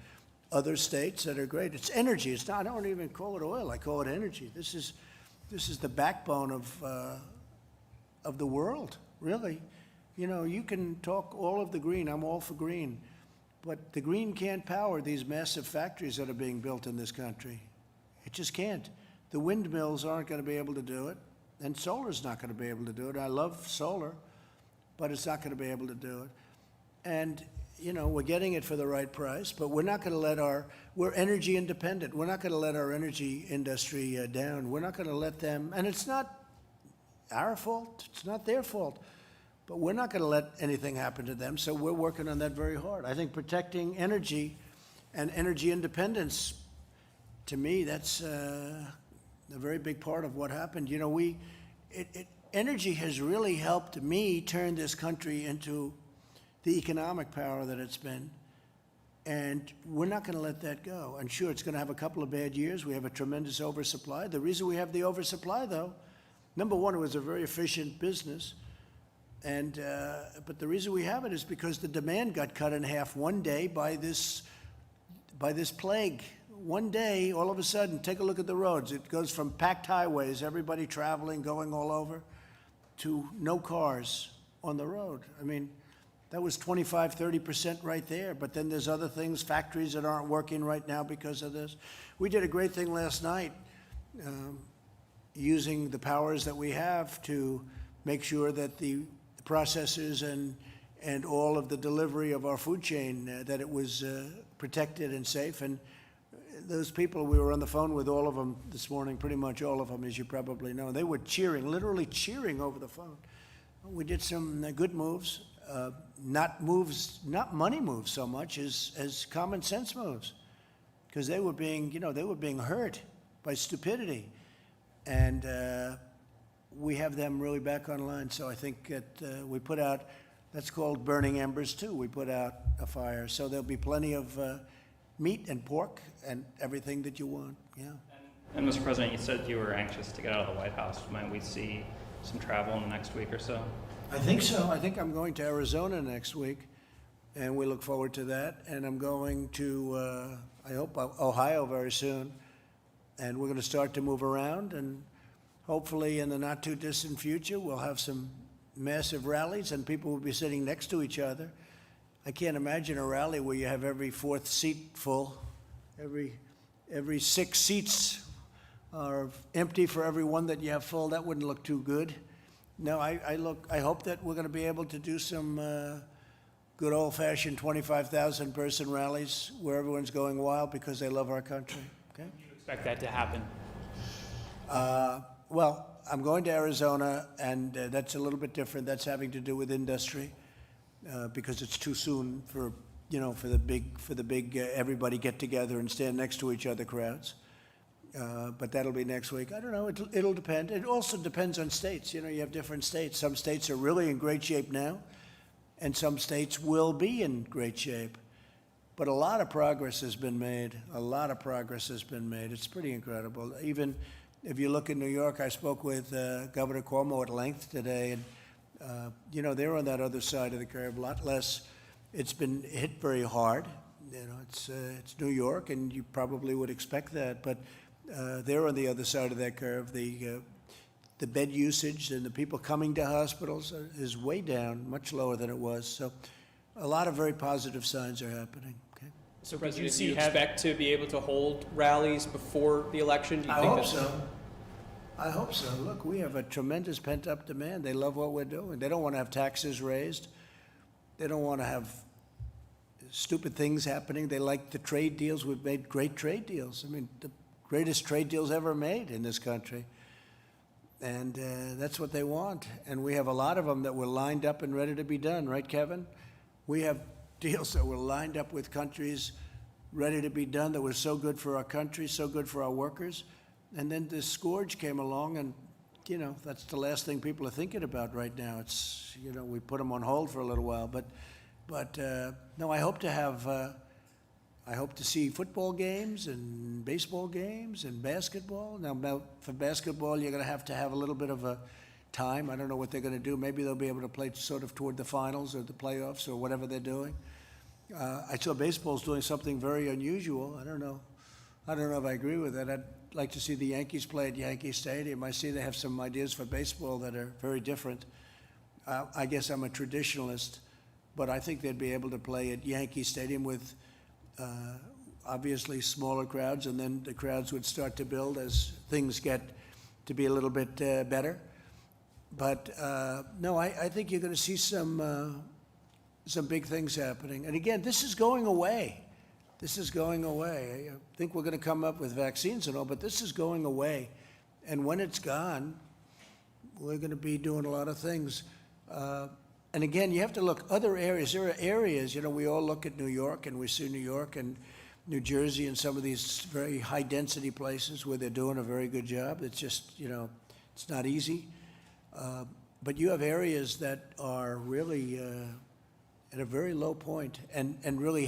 other states that are great. It's energy. It's not. I don't even call it oil. I call it energy. This is the backbone of the world, really. You can talk all of the green. I'm all for green. But the green can't power these massive factories that are being built in this country. It just can't. The windmills aren't going to be able to do it, and solar's not going to be able to do it. I love solar, but it's not going to be able to do it. And, we're getting it for the right price, but we're not going to we're energy independent. We're not going to let our energy industry down. We're not going to let them, and it's not our fault. It's not their fault. But we're not going to let anything happen to them, so we're working on that very hard. I think protecting energy and energy independence, to me, that's a very big part of what happened. Energy has really helped me turn this country into the economic power that it's been, and we're not going to let that go. And sure, it's going to have a couple of bad years. We have a tremendous oversupply. The reason we have the oversupply, though, number one, it was a very efficient business. And but the reason we have it is because the demand got cut in half one day by this plague. One day, all of a sudden, take a look at the roads. It goes from packed highways, everybody traveling, going all over, to no cars on the road. I mean, that was 25, 30% right there. But then there's other things, factories that aren't working right now because of this. We did a great thing last night, using the powers that we have to make sure that the processors and all of the delivery of our food chain, that it was protected and safe. And those people, we were on the phone with all of them this morning, pretty much all of them, as you probably know. They were cheering, literally cheering over the phone. We did some good moves, not money moves so much as common sense moves, because they were being hurt by stupidity. And we have them really back online. So I think that we put out, that's called burning embers too. We put out a fire. So there'll be plenty of meat and pork and everything that you want, yeah. And Mr. President, you said you were anxious to get out of the White House. Might we see some travel in the next week or so? I think so. I think I'm going to Arizona next week, and we look forward to that. And I'm going to, I hope, Ohio very soon. And we're going to start to move around, and hopefully in the not too distant future, we'll have some massive rallies and people will be sitting next to each other. I can't imagine a rally where you have every fourth seat full, every 6 seats are empty for every one that you have full, that wouldn't look too good. No, I hope that we're going to be able to do some good old-fashioned 25,000 person rallies where everyone's going wild because they love our country. Okay. Do you expect that to happen? Well, I'm going to Arizona, and that's a little bit different. That's having to do with industry because it's too soon for for the big everybody get together and stand next to each other crowds. But that'll be next week. I don't know. It'll depend. It also depends on states. You have different states. Some states are really in great shape now, and some states will be in great shape. But a lot of progress has been made. A lot of progress has been made. It's pretty incredible. Even if you look at New York, I spoke with Governor Cuomo at length today, and they're on that other side of the curve, a lot less. It's been hit very hard. It's New York, and you probably would expect that, but they're on the other side of that curve. The bed usage and the people coming to hospitals is way down, much lower than it was. So a lot of very positive signs are happening. Okay. So, President, do you expect to be able to hold rallies before the election? Do you I think hope so. I hope so. Look, we have a tremendous pent-up demand. They love what we're doing. They don't want to have taxes raised. They don't want to have stupid things happening. They like the trade deals. We've made great trade deals. I mean, the greatest trade deals ever made in this country. And that's what they want. And we have a lot of them that were lined up and ready to be done, right, Kevin? We have deals that were lined up with countries ready to be done that were so good for our country, so good for our workers. And then this scourge came along, and, that's the last thing people are thinking about right now. It's, we put them on hold for a little while. But no, I hope to see football games and baseball games and basketball. Now for basketball, you're going to have a little bit of a time. I don't know what they're going to do. Maybe they'll be able to play sort of toward the finals or the playoffs or whatever they're doing. I saw baseball's doing something very unusual. I don't know if I agree with that. I'd like to see the Yankees play at Yankee Stadium. I see they have some ideas for baseball that are very different. I guess I'm a traditionalist, but I think they'd be able to play at Yankee Stadium with obviously smaller crowds, and then the crowds would start to build as things get to be a little bit better. But no, I think you're going to see some big things happening. And again, this is going away. This is going away. I think we're going to come up with vaccines and all, but this is going away. And when it's gone, we're going to be doing a lot of things. And again, you have to look other areas. There are areas, we all look at New York, and we see New York and New Jersey and some of these very high-density places where they're doing a very good job. It's just, it's not easy. But you have areas that are really at a very low point and really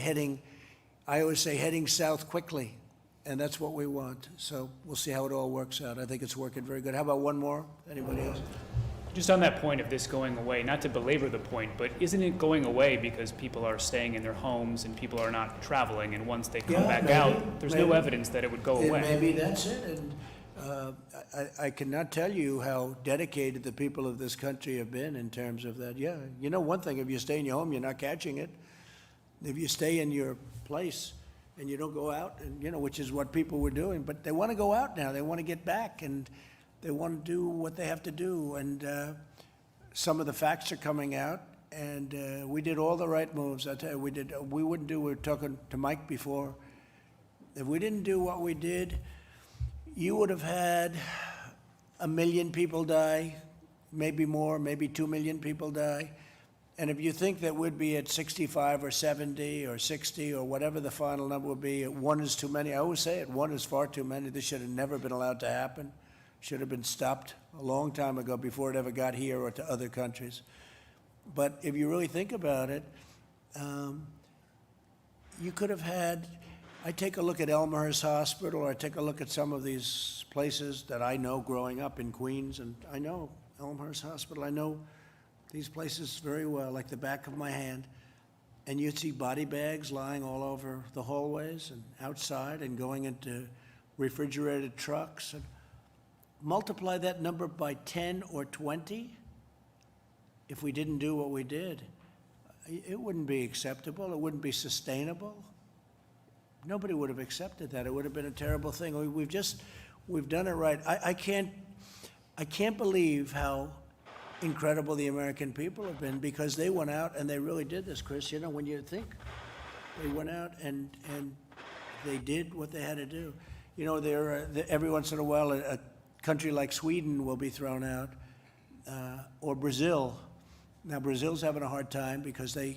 I always say heading south quickly, and that's what we want. So we'll see how it all works out. I think it's working very good. How about one more? Anybody else? Just on that point of this going away, not to belabor the point, but isn't it going away because people are staying in their homes and people are not traveling, and once they come back out, there's no evidence that it would go away? Maybe that's it. And I cannot tell you how dedicated the people of this country have been in terms of that. Yeah, one thing, if you stay in your home, you're not catching it. If you stay in your place and you don't go out, and which is what people were doing, but they want to go out now. They want to get back, and they want to do what they have to do. And some of the facts are coming out, and we did all the right moves. I tell you, we wouldn't do, we were talking to Mike before. If we didn't do what we did, you would have had 1 million people die, maybe more, maybe 2 million people die. And if you think that we'd be at 65 or 70 or 60 or whatever the final number would be, 1 is too many. I always say it, 1 is far too many. This should have never been allowed to happen. Should have been stopped a long time ago before it ever got here or to other countries. But if you really think about it, you could have had, I take a look at Elmhurst Hospital, or I take a look at some of these places that I know growing up in Queens, and I know Elmhurst Hospital, I know these places very well, like the back of my hand. And you'd see body bags lying all over the hallways and outside and going into refrigerated trucks. And multiply that number by 10 or 20, if we didn't do what we did, it wouldn't be acceptable. It wouldn't be sustainable. Nobody would have accepted that. It would have been a terrible thing. We've done it right. I can't believe how incredible the American people have been, because they went out and they really did this, Chris. You know, when you think they went out and they did what they had to do. You know, every once in a while, a country like Sweden will be thrown out, or Brazil. Now, Brazil's having a hard time because they're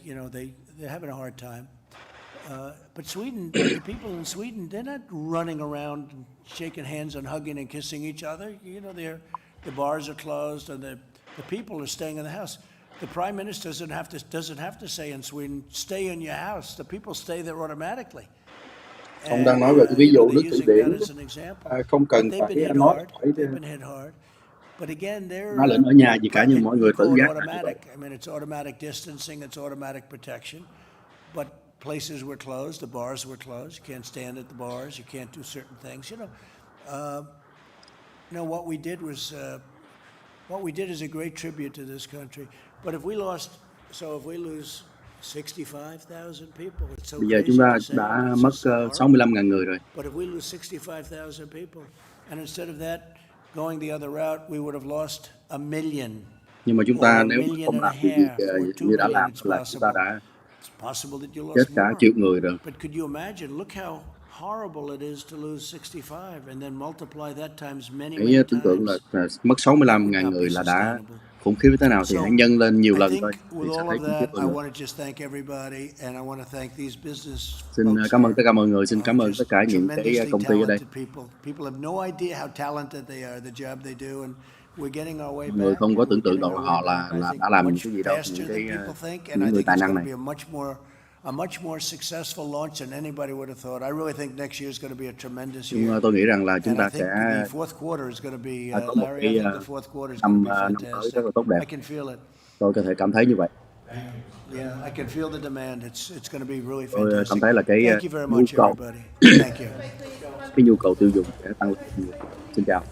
having a hard time. But Sweden, the people in Sweden, they're not running around and shaking hands and hugging and kissing each other. You know, the bars are closed and the people are staying in the house. The prime minister doesn't have to say in Sweden, stay in your house. The people stay there automatically. Ông đang nói về cái ví dụ nước Thụy Điển, không cần They've phải been hit nói hard. hỏi They've been hit hard. But again, nói lệnh ở nhà gì cả, nhưng mọi người tự call it giác là như vậy. automatic. I mean, it's automatic distancing, it's automatic protection. But places were closed, the bars were closed. You can't stand at the bars, you can't do certain things. What we did is a great tribute to this country. But if we lose 65,000 people, it's so Bây giờ chúng ta đã mất 65.000 người rồi. But if we lose 65,000 people, and instead of that, going the other route, we would have lost 1 million. Nhưng mà chúng ta nếu không làm việc như đã làm là chúng ta đã chết cả 1 triệu người rồi. But could you imagine? Look how horrible it is to lose 65, and then multiply that times many Hãy tưởng tượng là mất 65.000 người là đã khủng khiếp thế nào, thì hãy nhân lên nhiều lần thôi thì sẽ thấy khủng khiếp hơn. Xin cảm ơn tất cả mọi người, xin cảm ơn tất cả những cái công ty ở đây. Mọi người không có tưởng tượng được họ là đã làm những cái gì đâu, những người tài năng này. A much more successful launch than anybody would have thought. I really think next year is going to be a tremendous year. Nhưng tôi nghĩ rằng là chúng ta sẽ có một cái năm tới rất là tốt đẹp. Tôi có thể cảm thấy như vậy. Yeah, I can feel the demand. It's going to be really Tôi fantastic. cảm thấy là cái Thank you very much, everybody. Thank you. Cái nhu cầu tiêu dùng sẽ tăng lên nhiều. Xin chào.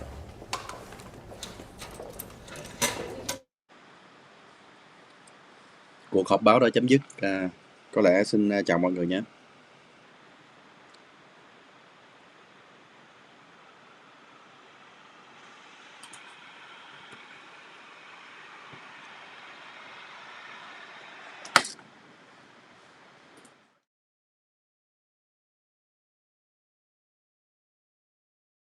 Cuộc họp báo đã chấm dứt. Có lẽ xin chào mọi người nhé.